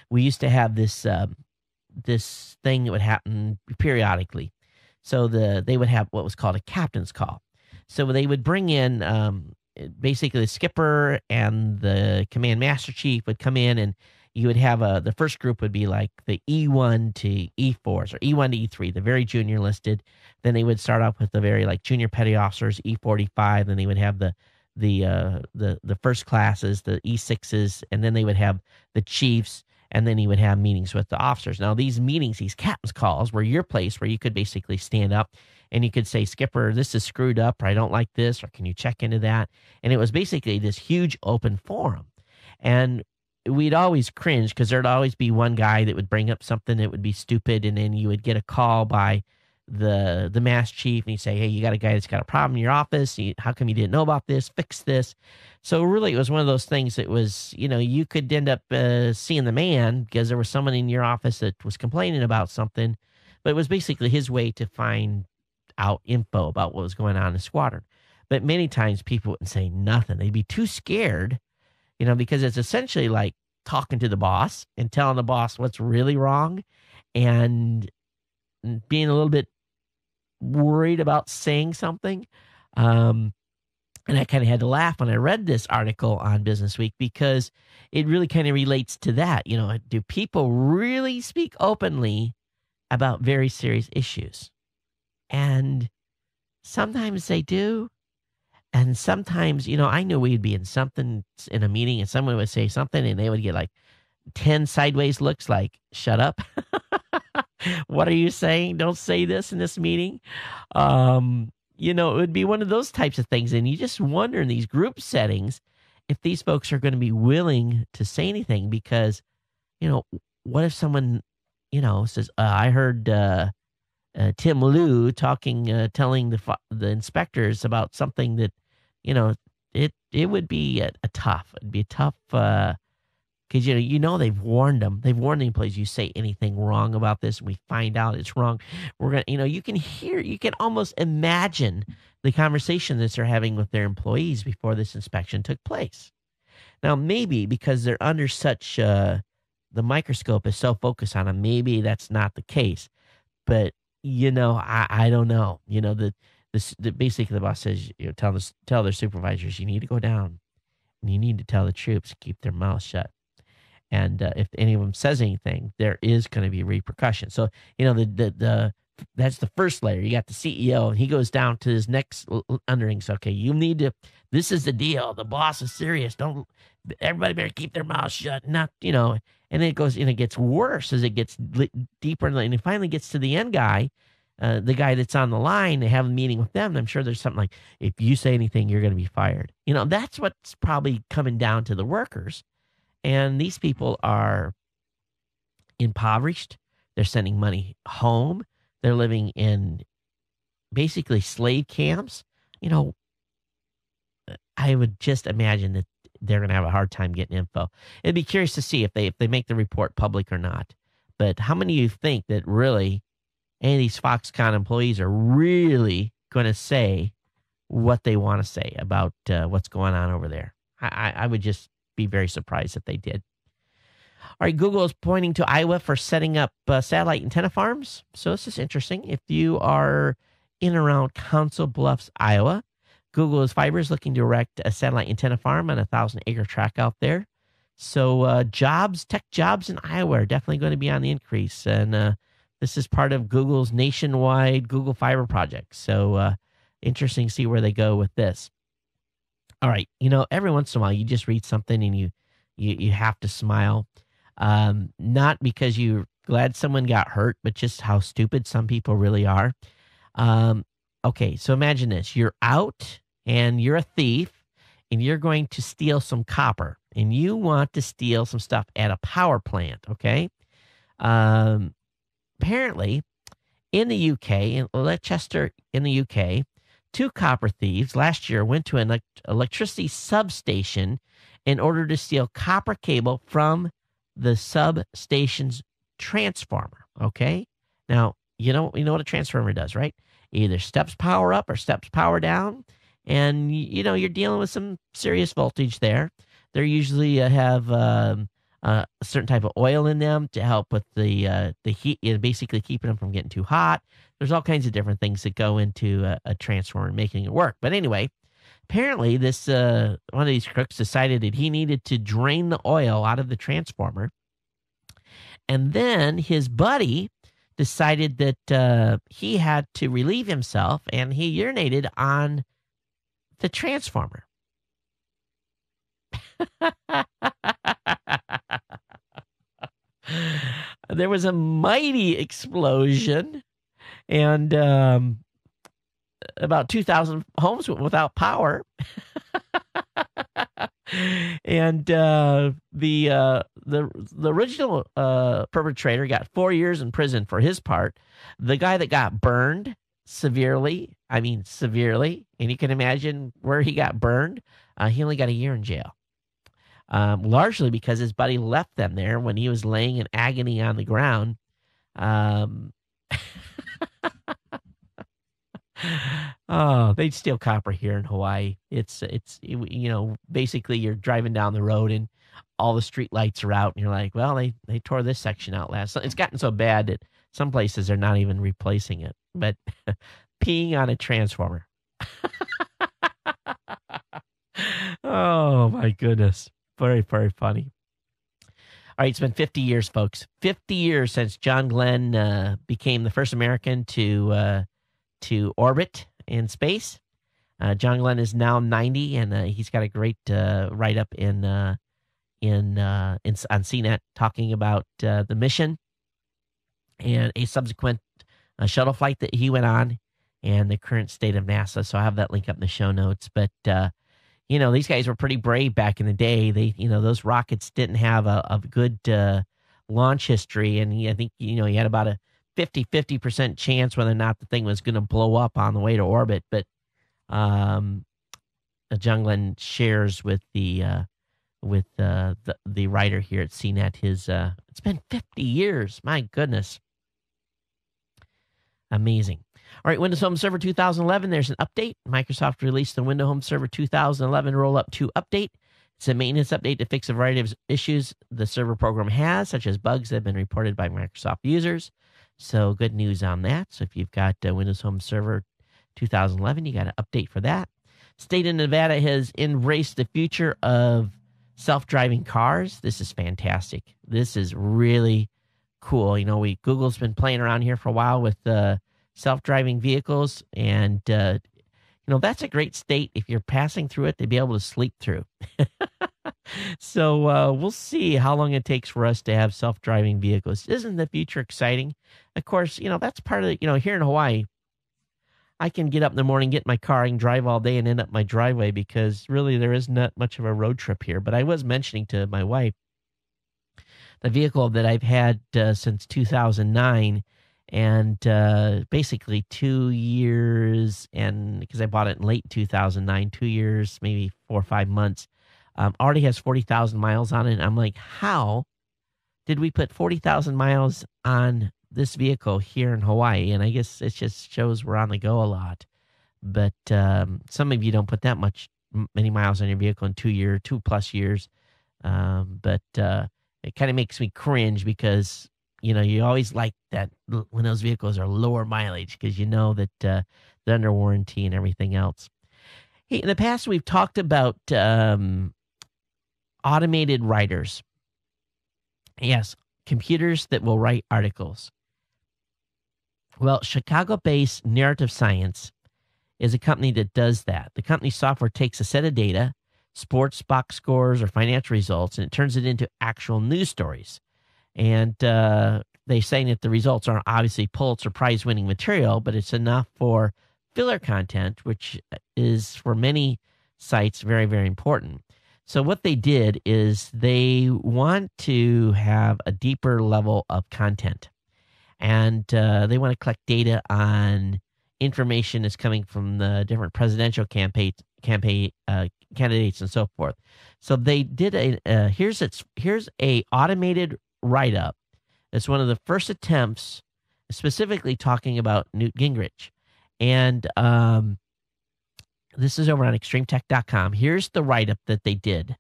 we used to have this thing that would happen periodically. So they would have what was called a captain's call. So they would bring in basically the skipper and the command master chief would come in, and you would have the first group would be like the E1 to E4s or E1 to E3, the very junior listed. Then they would start off with the very like junior petty officers, E45. Then they would have the first classes, the E6s, and then they would have the chiefs, and then he would have meetings with the officers. Now, these meetings, these captain's calls, were your place where you could basically stand up and you could say, Skipper, this is screwed up, or I don't like this, or can you check into that? And it was basically this huge open forum. And we'd always cringe because there'd always be one guy that would bring up something that would be stupid, and then you would get a call by the mass chief, and he'd say, hey, you got a guy that's got a problem in your office. How come you didn't know about this? Fix this. So really, it was one of those things that was, you could end up seeing the man because there was someone in your office that was complaining about something, but it was basically his way to find out info about what was going on in the squadron. But many times people wouldn't say nothing. They'd be too scared, because it's essentially like talking to the boss and telling the boss what's really wrong and being a little bit worried about saying something. And I kind of had to laugh when I read this article on Business Week because it really kind of relates to that. Do people really speak openly about very serious issues? And sometimes they do. And sometimes, I knew we'd be in a meeting and someone would say something and they would get like 10 sideways looks like, shut up. What are you saying? Don't say this in this meeting. It would be one of those types of things. And you just wonder in these group settings if these folks are going to be willing to say anything because, what if someone, says, I heard Tim Liu telling the inspectors about something that, it would be it'd be a tough, because they've warned them. They've warned the employees. You say anything wrong about this, and we find out it's wrong. We're gonna, you can almost imagine the conversation that they're having with their employees before this inspection took place. Now, maybe because they're under such the microscope is so focused on them, maybe that's not the case. But I don't know. Basically the boss says, tell their supervisors, you need to go down and you need to tell the troops to keep their mouths shut. And if any of them says anything, there is going to be repercussions. So, that's the first layer. You got the CEO, and he goes down to his next underlings. Okay, you need to. This is the deal. The boss is serious. Everybody better keep their mouths shut. Not, And then it goes, and it gets worse as it gets deeper, and it finally gets to the end guy, the guy that's on the line. They have a meeting with them. And I'm sure there's something like, if you say anything, you're going to be fired. That's what's probably coming down to the workers. And these people are impoverished. They're sending money home. They're living in basically slave camps. I would just imagine that they're going to have a hard time getting info. It'd be curious to see if they make the report public or not. But how many of you think that really any of these Foxconn employees are really going to say what they want to say about what's going on over there? I would just be very surprised if they did. All right, Google is pointing to Iowa for setting up satellite antenna farms. So this is interesting. If you are in and around Council Bluffs, Iowa, Google's fiber is looking to erect a satellite antenna farm on a 1,000-acre tract out there. So tech jobs in Iowa are definitely going to be on the increase. And this is part of Google's nationwide Google Fiber project. So interesting to see where they go with this. All right, every once in a while you just read something and you have to smile. Not because you're glad someone got hurt, but just how stupid some people really are. Okay, so imagine this. You're out and you're a thief and you're going to steal some copper and you want to steal some stuff at a power plant, okay? Apparently, in the UK, in Leicester in the UK, 2 copper thieves last year went to an electricity substation in order to steal copper cable from the substation's transformer, okay? Now, you know what a transformer does, right? Either steps power up or steps power down, and you're dealing with some serious voltage there. They usually have a certain type of oil in them to help with the heat, basically keeping them from getting too hot. There's all kinds of different things that go into a transformer and making it work. But anyway, apparently this one of these crooks decided that he needed to drain the oil out of the transformer. And then his buddy decided that he had to relieve himself, and he urinated on the transformer. There was a mighty explosion, and about 2,000 homes went without power. And the original perpetrator got 4 years in prison for his part. The guy that got burned severely, and you can imagine where he got burned, he only got a year in jail. Largely because his buddy left them there when he was laying in agony on the ground. Oh, they'd steal copper here in Hawaii. It's basically you're driving down the road and all the street lights are out, and you're like, well, they tore this section out last. It's gotten so bad that some places are not even replacing it. But peeing on a transformer. Oh my goodness. Very, very funny. All right, it's been 50 years, folks. 50 years since John Glenn became the first American to orbit in space. John Glenn is now 90, and he's got a great write-up on CNET talking about the mission and a subsequent shuttle flight that he went on and the current state of NASA. So I have that link up in the show notes. But these guys were pretty brave back in the day. They, those rockets didn't have a good launch history, and I think he had about a 50% chance whether or not the thing was going to blow up on the way to orbit. But John Glenn shares with the writer here at CNET it's been 50 years. My goodness. Amazing. All right, Windows Home Server 2011, there's an update. Microsoft released the Windows Home Server 2011 Rollup 2 update. It's a maintenance update to fix a variety of issues the server program has, such as bugs that have been reported by Microsoft users. So good news on that. So if you've got Windows Home Server 2011, you got an update for that. State of Nevada has embraced the future of self-driving cars. This is fantastic. This is really cool. Google's been playing around here for a while with self-driving vehicles, and that's a great state if you're passing through it to be able to sleep through. So we'll see how long it takes for us to have self-driving vehicles. Isn't the future exciting? Of course, that's part of here in Hawaii, I can get up in the morning, get in my car, and drive all day and end up my driveway because really there is not much of a road trip here. But I was mentioning to my wife the vehicle that I've had since 2009, and basically 2 years, and because I bought it in late 2009, 2 years, maybe 4 or 5 months, already has 40,000 miles on it. And I'm like, how did we put 40,000 miles on this vehicle here in Hawaii? And I guess it just shows we're on the go a lot. But some of you don't put that many miles on your vehicle in 2+ years. But it kind of makes me cringe because you always like that when those vehicles are lower mileage because that they're under warranty and everything else. Hey, in the past, we've talked about automated writers. Yes, computers that will write articles. Well, Chicago-based Narrative Science is a company that does that. The company's software takes a set of data, sports box scores or financial results, and it turns it into actual news stories. And they're saying that the results aren't obviously Pulitzer Prize-winning material, but it's enough for filler content, which is for many sites very, very important. So what they did is they want to have a deeper level of content, and they want to collect data on information that's coming from the different presidential campaign candidates and so forth. So they did here's a automated write-up. It's one of the first attempts, specifically talking about Newt Gingrich. And this is over on extremetech.com. Here's the write-up that they did.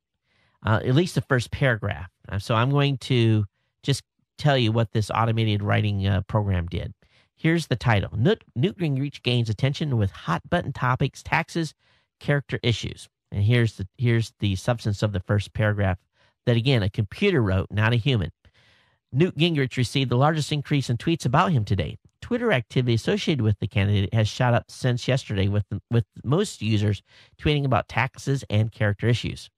at least the first paragraph. So I'm going to just tell you what this automated writing program did. Here's the title. Newt Gingrich gains attention with hot-button topics, taxes, character issues. And here's the substance of the first paragraph that, again, a computer wrote, not a human. Newt Gingrich received the largest increase in tweets about him today. Twitter activity associated with the candidate has shot up since yesterday, with most users tweeting about taxes and character issues.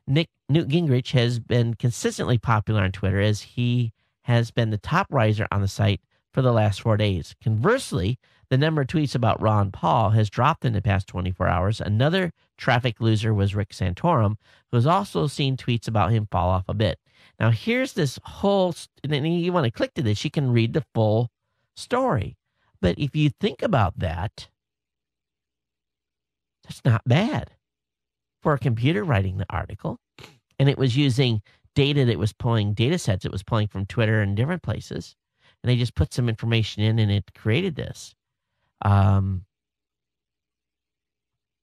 Newt Gingrich has been consistently popular on Twitter, as he has been the top riser on the site for the last 4 days. Conversely, the number of tweets about Ron Paul has dropped in the past 24 hours. Another traffic loser was Rick Santorum, who has also seen tweets about him fall off a bit. Now, here's this whole, and you want to click to this, you can read the full story. But if you think about that, that's not bad for a computer writing the article. And it was using data that was pulling, data sets it was pulling from Twitter and different places. And they just put some information in and it created this.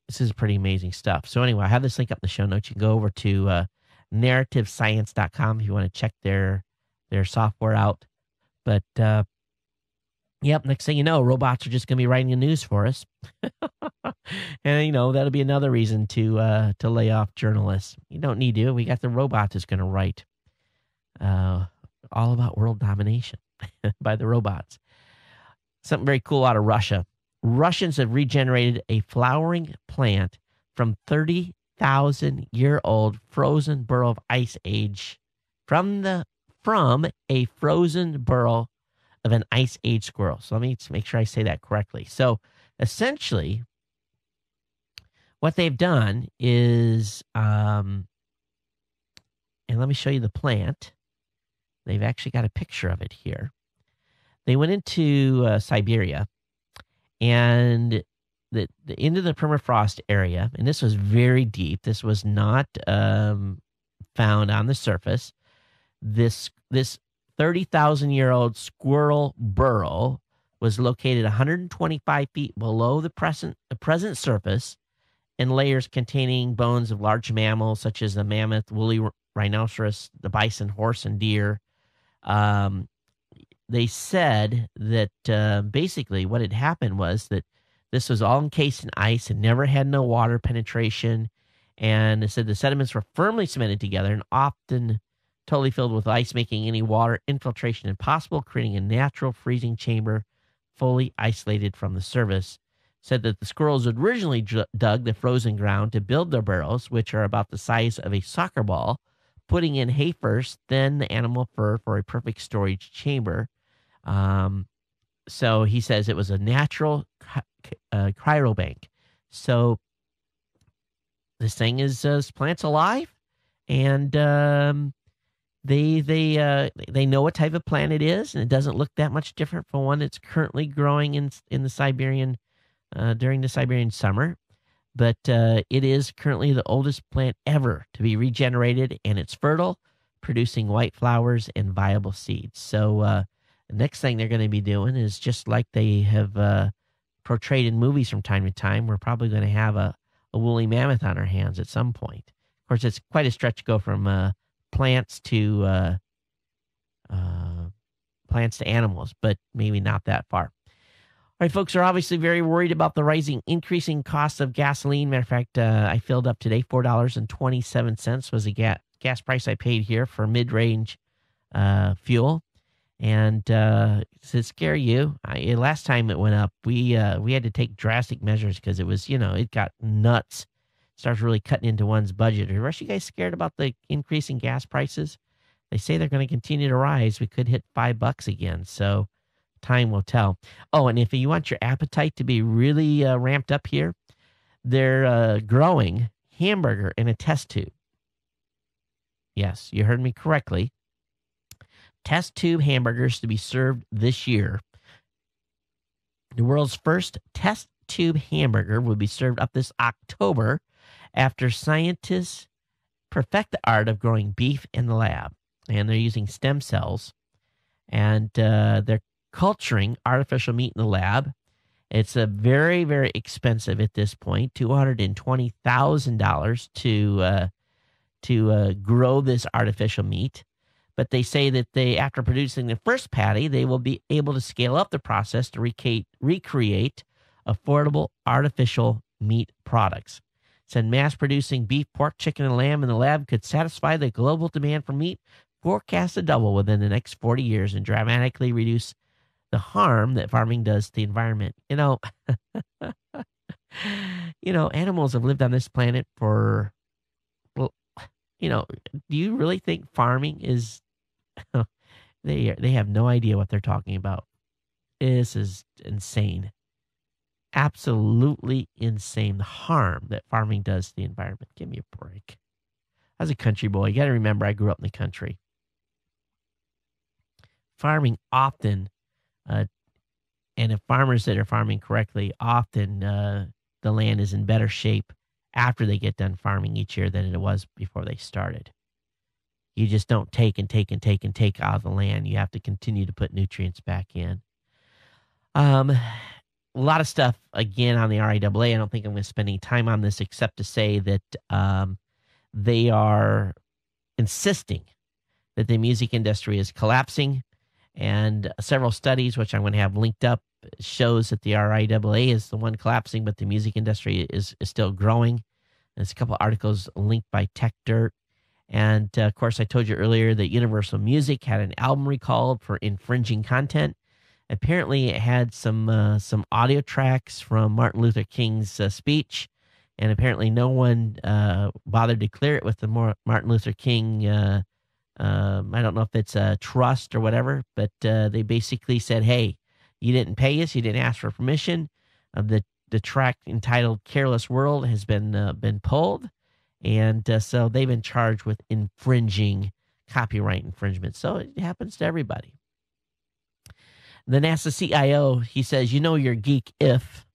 This is pretty amazing stuff. So anyway, I have this link up in the show notes. You can go over to narrativescience.com if you want to check their software out. But yep, next thing you know, robots are just going to be writing the news for us. And, that'll be another reason to lay off journalists. You don't need to. We got the robot that's going to write all about world domination by the robots. Something very cool out of Russia. Russians have regenerated a flowering plant from 30,000-year-old frozen burrow of ice age from a frozen burrow of an ice age squirrel. So let me make sure I say that correctly. So essentially, what they've done is, and let me show you the plant. They've actually got a picture of it here. They went into Siberia and into the permafrost area, and this was very deep. This was not found on the surface. This 30,000-year-old squirrel burrow was located 125 feet below the present surface in layers containing bones of large mammals such as the mammoth, woolly rhinoceros, the bison, horse, and deer. They said that basically what had happened was that this was all encased in ice and never had no water penetration. And they said the sediments were firmly cemented together and often totally filled with ice, making any water infiltration impossible, creating a natural freezing chamber fully isolated from the surface. Said that the squirrels had originally dug the frozen ground to build their burrows, which are about the size of a soccer ball, putting in hay first, then the animal fur for a perfect storage chamber. So he says it was a natural cryobank. So this thing is plants alive, and they know what type of plant it is, and it doesn't look that much different from one that's currently growing in the Siberian during the Siberian summer. But it is currently the oldest plant ever to be regenerated, and it's fertile, producing white flowers and viable seeds. So the next thing they're going to be doing is just like they have portrayed in movies from time to time. We're probably going to have a woolly mammoth on our hands at some point. Of course, it's quite a stretch to go from plants to animals, but maybe not that far. All right, folks are obviously very worried about the increasing cost of gasoline. Matter of fact, I filled up today. $4.27 was the gas price I paid here for mid-range fuel. And does it scare you? Last time it went up, we had to take drastic measures because it was, it got nuts. Starts really cutting into one's budget. Are the rest of you guys scared about the increase in gas prices? They say they're going to continue to rise. We could hit $5 again. So time will tell. Oh, and if you want your appetite to be really ramped up here, they're growing hamburger in a test tube. Yes, you heard me correctly. Test tube hamburgers to be served this year. The world's first test tube hamburger will be served up this October after scientists perfect the art of growing beef in the lab. And they're using stem cells. And they're culturing artificial meat in the lab. It's a very, very expensive at this point, $220,000 to grow this artificial meat. But they say that after producing the first patty, they will be able to scale up the process to recreate affordable artificial meat products. Said mass producing beef, pork, chicken, and lamb in the lab could satisfy the global demand for meat, forecast to double within the next 40 years and dramatically reduce the harm that farming does to the environment. Animals have lived on this planet for, well, do you really think farming is, they have no idea what they're talking about. This is insane. Absolutely insane. The harm that farming does to the environment. Give me a break. As a country boy, you got to remember I grew up in the country. Farming often, and if farmers that are farming correctly, often the land is in better shape after they get done farming each year than it was before they started. You just don't take and take and take and take out of the land. You have to continue to put nutrients back in. A lot of stuff, again, on the RIAA. I don't think I'm going to spend any time on this except to say that they are insisting that the music industry is collapsing. And several studies, which I'm going to have linked up, shows that the RIAA is the one collapsing, but the music industry is still growing. There's a couple of articles linked by Tech Dirt. And, of course, I told you earlier that Universal Music had an album recalled for infringing content. Apparently, it had some audio tracks from Martin Luther King's speech, and apparently no one bothered to clear it with the Martin Luther King. I don't know if it's a trust or whatever, but they basically said, "Hey, you didn't pay us, you didn't ask for permission." The track entitled "Careless World" has been pulled, and so they've been charged with infringing copyright infringement. So it happens to everybody. The NASA CIO, he says, you're a geek if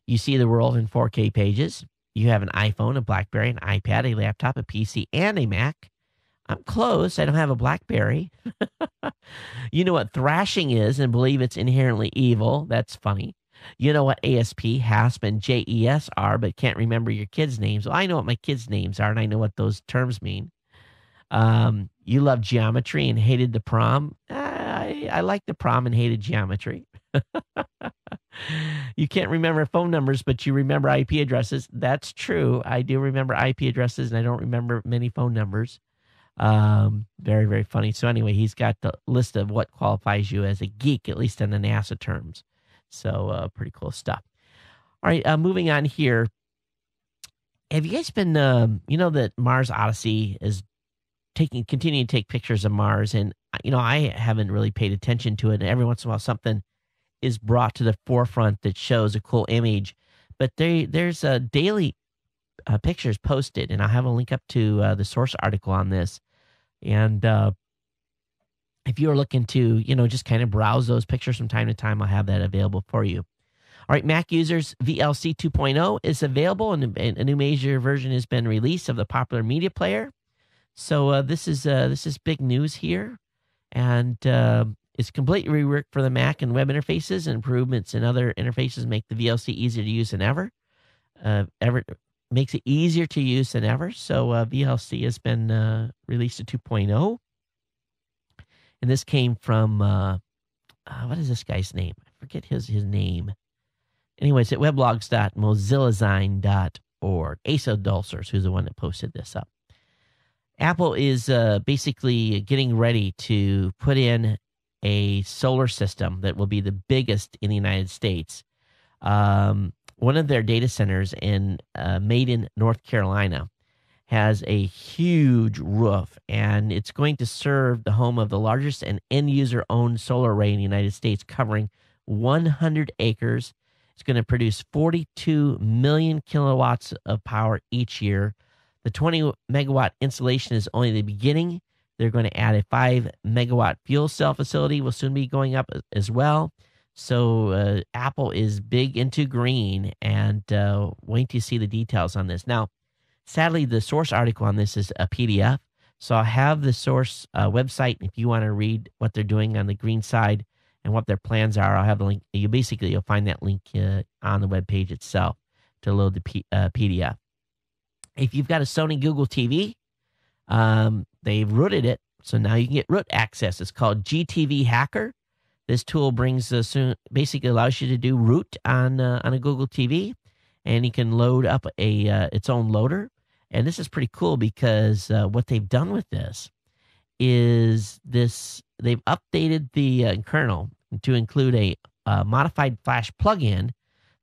you see the world in 4K pages. You have an iPhone, a BlackBerry, an iPad, a laptop, a PC, and a Mac. I'm close. I don't have a BlackBerry. You know what thrashing is and believe it's inherently evil. That's funny. You know what ASP, HASP, and JES are, but can't remember your kids' names. Well, I know what my kids' names are, and I know what those terms mean. You love geometry and hated the prom. I like the prom and hated geometry. You can't remember phone numbers, but you remember IP addresses. That's true. I do remember IP addresses, and I don't remember many phone numbers. Very, very funny. So anyway, he's got the list of what qualifies you as a geek, at least in the NASA terms. So pretty cool stuff. All right, moving on here. Have you guys been, that Mars Odyssey is continuing to take pictures of Mars, and I haven't really paid attention to it. And every once in a while, something is brought to the forefront that shows a cool image. But there's daily pictures posted, and I'll have a link up to the source article on this. And if you're looking to, just kind of browse those pictures from time to time, I'll have that available for you. All right, Mac users, VLC 2.0 is available, and a new major version has been released of the popular media player. So this is big news here, and it's completely reworked for the Mac and web interfaces, and improvements in other interfaces make the VLC easier to use than ever. Makes it easier to use than ever. So VLC has been released to 2.0, and this came from what is this guy's name? I forget his name. Anyways, at weblogs.mozillazine.org. Asa Dulcers, who's the one that posted this up. Apple is basically getting ready to put in a solar system that will be the biggest in the United States. One of their data centers in Maiden, North Carolina, has a huge roof, and it's going to serve the home of the largest and end-user-owned solar array in the United States, covering 100 acres. It's going to produce 42 million kilowatts of power each year. The 20-megawatt installation is only the beginning. They're going to add a 5-megawatt fuel cell facility will soon be going up as well. So Apple is big into green, and waiting to see the details on this. Now, sadly, the source article on this is a PDF, so I'll have the source website. If you want to read what they're doing on the green side and what their plans are, I'll have the link. You'll find that link on the webpage itself to load the PDF. If you've got a Sony Google TV, They've rooted it, so now you can get root access. It's called GTV Hacker. This tool basically allows you to do root on a Google TV, and you can load up its own loader. And this is pretty cool because what they've done with this is they've updated the kernel to include a modified Flash plugin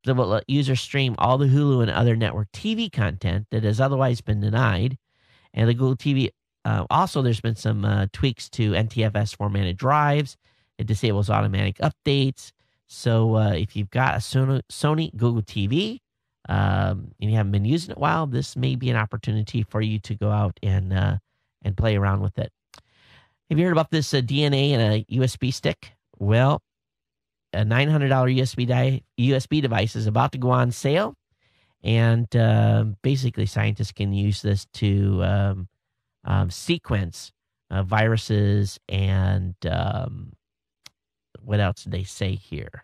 that will let users stream all the Hulu and other network TV content that has otherwise been denied. And the Google TV, also there's been some tweaks to NTFS formatted drives. It disables automatic updates. So if you've got a Sony Google TV and you haven't been using it a while, this may be an opportunity for you to go out and play around with it. Have you heard about this DNA and a USB stick? Well, a $900 USB device is about to go on sale. And basically, scientists can use this to sequence viruses and what else did they say here?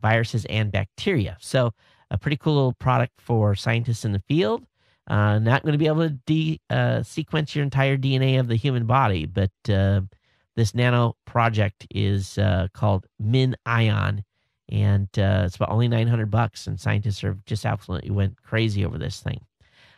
Viruses and bacteria. So a pretty cool little product for scientists in the field. Not going to be able to sequence your entire DNA of the human body, but this nano project is called MinION, and it's about only $900, and scientists are just absolutely went crazy over this thing.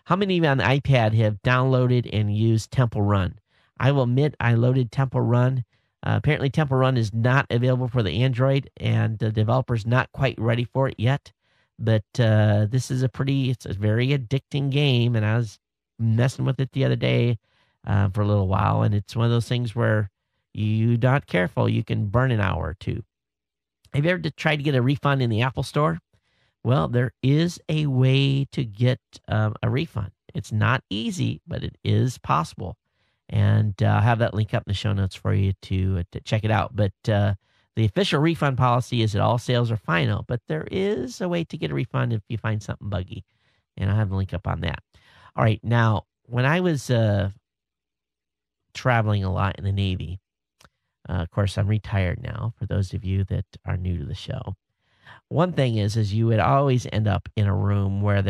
How many of you on the iPad have downloaded and used Temple Run? I will admit I loaded Temple Run. Apparently, Temple Run is not available for the Android, and the developer's not quite ready for it yet. But this is it's a very addicting game, and I was messing with it the other day for a little while, and it's one of those things where you're not careful, you can burn an hour or two. Have you ever tried to get a refund in the Apple Store? Well, there is a way to get a refund. It's not easy, but it is possible. And I'll have that link up in the show notes for you to check it out. But the official refund policy is that all sales are final, but there is a way to get a refund if you find something buggy. And I'll have the link up on that. All right. Now, when I was traveling a lot in the Navy, of course, I'm retired now, for those of you that are new to the show. One thing is you would always end up in a room where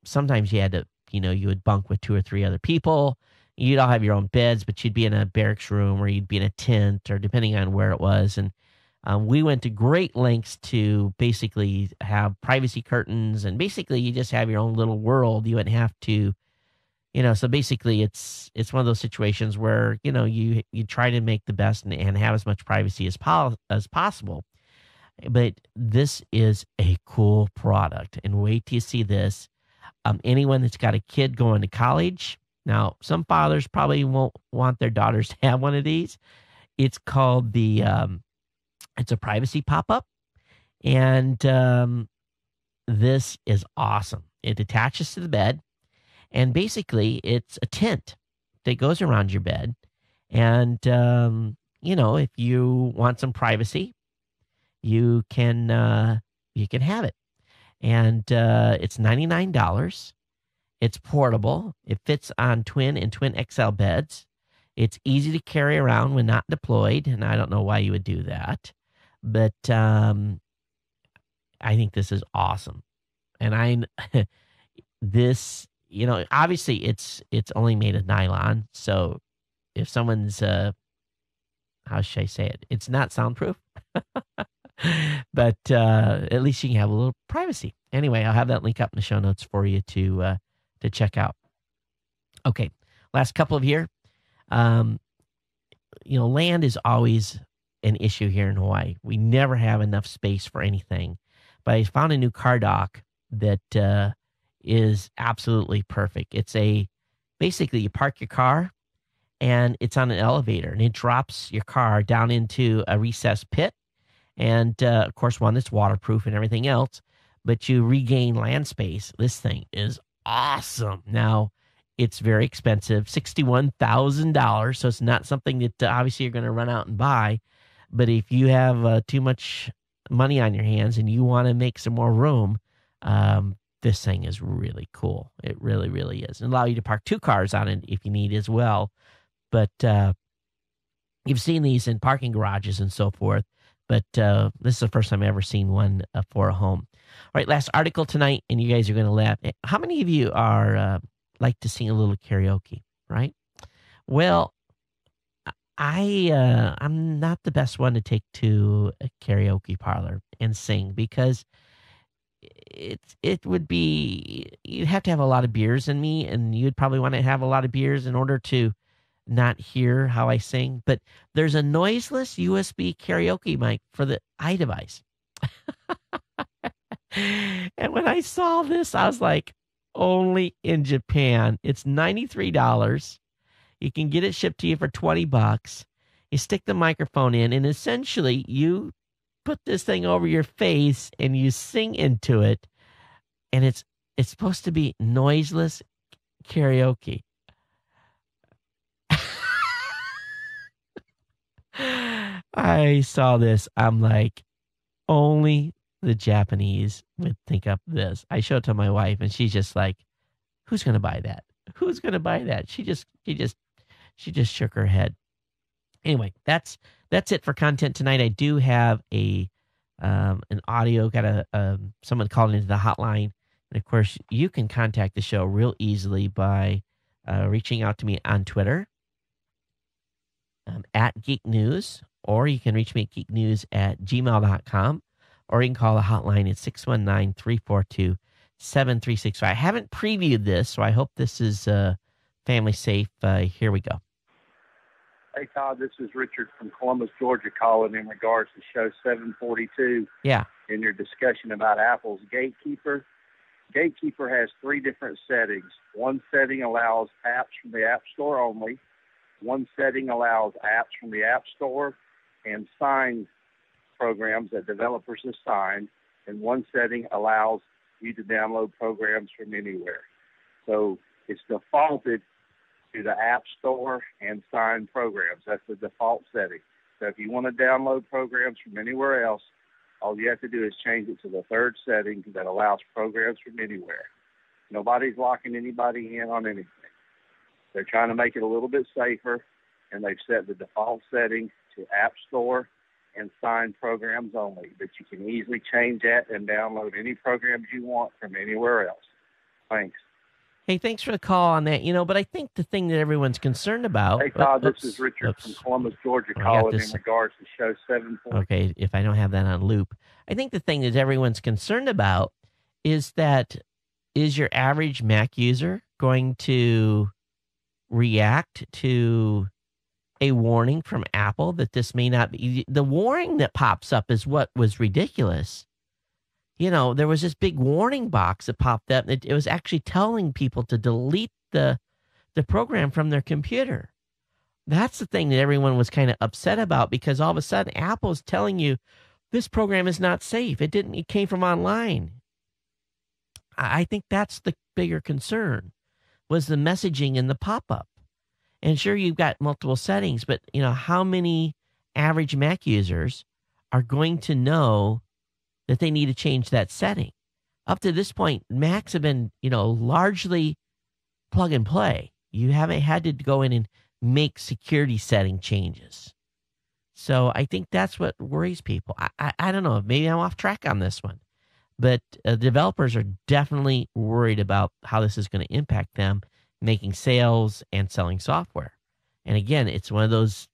sometimes you had to, you would bunk with 2 or 3 other people. You'd all have your own beds, but you'd be in a barracks room or you'd be in a tent, or depending on where it was. And we went to great lengths to basically have privacy curtains, and basically you just have your own little world. You wouldn't have to, so basically it's one of those situations where, you try to make the best and have as much privacy as possible. But this is a cool product, and wait till you see this. Anyone that's got a kid going to college, now some fathers probably won't want their daughters to have one of these. It's called it's a privacy pop-up, and this is awesome. It attaches to the bed, and basically it's a tent that goes around your bed. And, if you want some privacy, you can have it. And it's $99. It's portable. It fits on twin and twin XL beds. It's easy to carry around when not deployed, and I don't know why you would do that. But I think this is awesome. And this, obviously it's only made of nylon. So if someone's, how should I say it? It's not soundproof. But at least you can have a little privacy. Anyway, I'll have that link up in the show notes for you to check out. Okay, last couple of here. Land is always an issue here in Hawaii. We never have enough space for anything. But I found a new car dock that is absolutely perfect. It's basically you park your car and it's on an elevator, and it drops your car down into a recessed pit. And, of course, one that's waterproof and everything else, but you regain land space. This thing is awesome. Now, it's very expensive, $61,000, so it's not something that obviously you're going to run out and buy. But if you have too much money on your hands and you want to make some more room, this thing is really cool. It really, really is. And allow you to park 2 cars on it if you need as well. But you've seen these in parking garages and so forth. But this is the first time I've ever seen one for a home. All right, last article tonight, and you guys are going to laugh. How many of you are like to sing a little karaoke, right? Well, I'm not the best one to take to a karaoke parlor and sing because it would be you'd have to have a lot of beers in me, and you'd probably want to have a lot of beers in order to not hear how I sing. But there's a noiseless USB karaoke mic for the iDevice. And when I saw this, I was like, only in Japan. It's $93. You can get it shipped to you for $20. You stick the microphone in, and essentially you put this thing over your face and you sing into it. And it's supposed to be noiseless karaoke. I saw this. I'm like, only the Japanese would think up this. I showed it to my wife, and she's just like, "Who's going to buy that? Who's going to buy that?" She just shook her head. Anyway, that's it for content tonight. I do have an audio. Got someone called into the hotline, and of course, you can contact the show real easily by reaching out to me on Twitter at Geek News, or you can reach me at geeknews@gmail.com, or you can call the hotline at 619-342-7365. I haven't previewed this, so I hope this is family safe. Here we go. Hey, Todd, this is Richard from Columbus, Georgia, calling in regards to show 742. Yeah. In your discussion about Apple's Gatekeeper. Gatekeeper has 3 different settings. One setting allows apps from the App Store only. One setting allows apps from the App Store and signed programs that developers have signed. And one setting allows you to download programs from anywhere. So it's defaulted to the App Store and signed programs. That's the default setting. So if you want to download programs from anywhere else, all you have to do is change it to the 3rd setting that allows programs from anywhere. Nobody's locking anybody in on anything. They're trying to make it a little bit safer, and they've set the default setting to App Store and signed programs only. But you can easily change that and download any programs you want from anywhere else. Thanks. Hey, thanks for the call on that. But I think the thing that everyone's concerned about... Hey, Todd, this is Richard from Columbus, Georgia, calling in regards to show 740. Okay, if I don't have that on loop. I think the thing that everyone's concerned about is your average Mac user going to react to a warning from Apple that this may not be... The warning that pops up is what was ridiculous. There was this big warning box that popped up. It was actually telling people to delete the program from their computer. That's the thing that everyone was kind of upset about, because all of a sudden Apple's telling you this program is not safe. It came from online. I think that's the bigger concern, was the messaging and the pop-up. And sure, you've got multiple settings, but how many average Mac users are going to know that they need to change that setting? Up to this point, Macs have been, largely plug and play. You haven't had to go in and make security setting changes. So I think that's what worries people. I don't know. Maybe I'm off track on this one. But developers are definitely worried about how this is going to impact them making sales and selling software. And again, it's one of those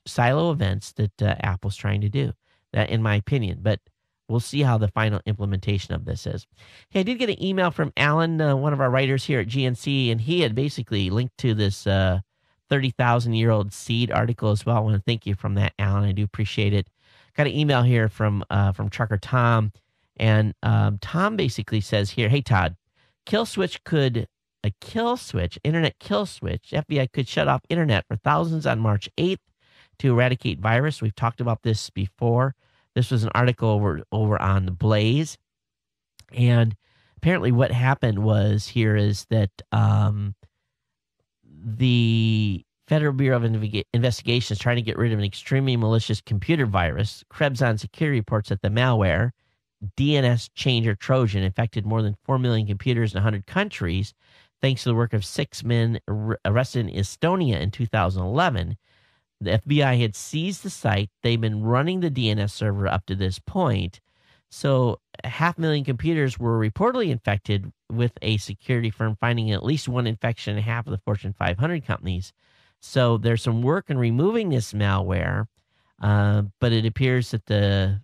silo events that Apple's trying to do, that in my opinion. But we'll see how the final implementation of this is. Hey, I did get an email from Alan, one of our writers here at GNC, and he had basically linked to this 30,000-year-old seed article as well. I want to thank you from that, Alan. I do appreciate it. Got an email here from Trucker Tom, and Tom basically says here, hey, Todd, internet kill switch, FBI could shut off internet for thousands on March 8th to eradicate virus. We've talked about this before. This was an article over on the Blaze. And apparently what happened was here is that the Federal Bureau of Investigation is trying to get rid of an extremely malicious computer virus. Krebs on Security reports that the malware, DNS Changer Trojan, infected more than 4 million computers in 100 countries, thanks to the work of 6 men arrested in Estonia in 2011. The FBI had seized the site. They've been running the DNS server up to this point. So 500,000 computers were reportedly infected, with a security firm finding at least one infection in half of the Fortune 500 companies. So there's some work in removing this malware, but it appears that the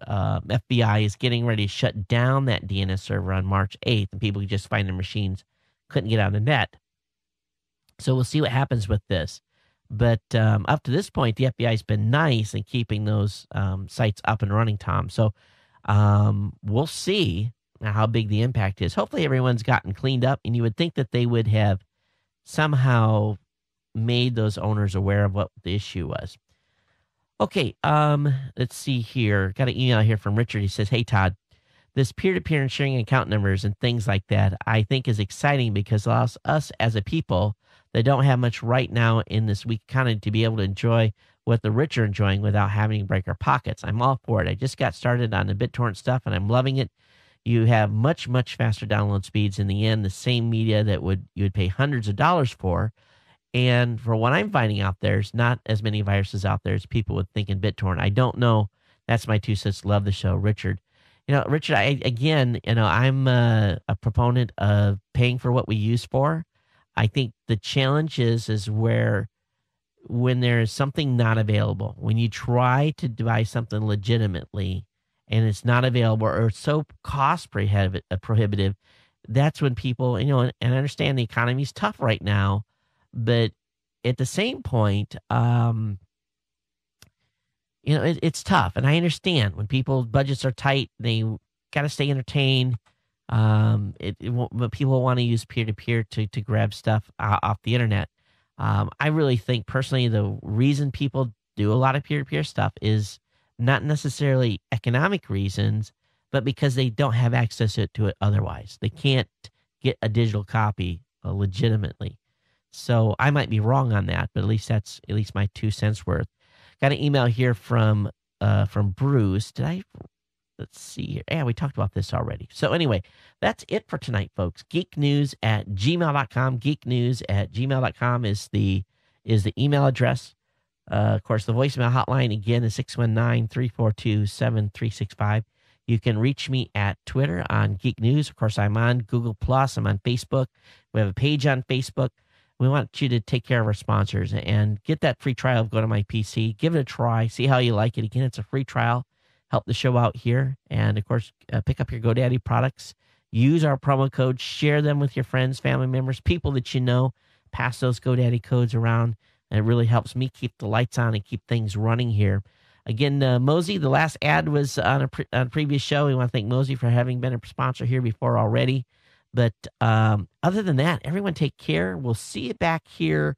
FBI is getting ready to shut down that DNS server on March 8th, and people could just find their machines couldn't get on the net. So we'll see what happens with this. But up to this point, the FBI has been nice in keeping those sites up and running, Tom. So we'll see how big the impact is. Hopefully everyone's gotten cleaned up, and you would think that they would have somehow made those owners aware of what the issue was. Okay, let's see here. Got an email here from Richard. He says, "Hey, Todd, this peer-to-peer and sharing account numbers and things like that, I think is exciting because it allows us as a people that don't have much right now in this weak economy to be able to enjoy what the rich are enjoying without having to break our pockets. I'm all for it. I just got started on the BitTorrent stuff, and I'm loving it. You have much, much faster download speeds. In the end, the same media that you would pay hundreds of dollars for. And for what I'm finding out, there's not as many viruses out there as people would think in BitTorrent. I don't know. That's my 2 cents. Love the show, Richard." Richard, I'm a proponent of paying for what we use for. I think the challenge is where when there is something not available, when you try to buy something legitimately and it's not available or it's so cost prohibitive, that's when people, and I understand the economy's tough right now, but at the same point, it's tough. And I understand when people's budgets are tight, they got to stay entertained. But people want to use peer-to-peer to grab stuff off the internet. I really think personally the reason people do a lot of peer-to-peer stuff is not necessarily economic reasons, but because they don't have access to it otherwise. They can't get a digital copy legitimately. So I might be wrong on that, but at least that's my 2 cents worth. Got an email here from Bruce. Let's see here. Yeah, we talked about this already. So anyway, that's it for tonight, folks. geeknews@gmail.com. geeknews@gmail.com is the email address. Of course, the voicemail hotline, again, is 619-342-7365. You can reach me at Twitter on Geek News. Of course, I'm on Google+. I'm on Facebook. We have a page on Facebook. We want you to take care of our sponsors and get that free trial of Go to My PC. Give it a try. See how you like it. Again, it's a free trial. Help the show out here. And, of course, pick up your GoDaddy products. Use our promo code. Share them with your friends, family members, people that you know. Pass those GoDaddy codes around. And it really helps me keep the lights on and keep things running here. Again, Mosey, the last ad was on a previous show. We want to thank Mosey for having been a sponsor here before already. But other than that, everyone take care. We'll see you back here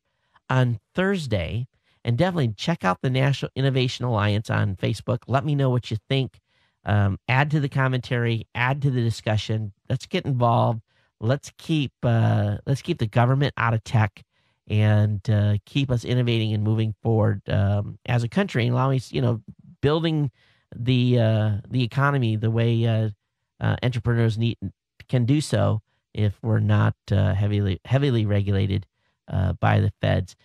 on Thursday. And definitely check out the National Innovation Alliance on Facebook. Let me know what you think. Add to the commentary. Add to the discussion. Let's get involved. Let's keep the government out of tech and keep us innovating and moving forward as a country, and allowing building the economy the way entrepreneurs can do so if we're not heavily regulated by the feds,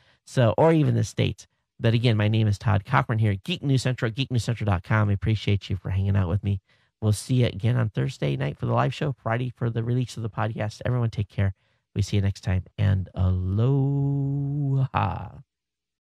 or even the states. But again, my name is Todd Cochran here at Geek News Central, geeknewscentral.com. I appreciate you for hanging out with me. We'll see you again on Thursday night for the live show, Friday for the release of the podcast. Everyone take care. We see you next time, and aloha.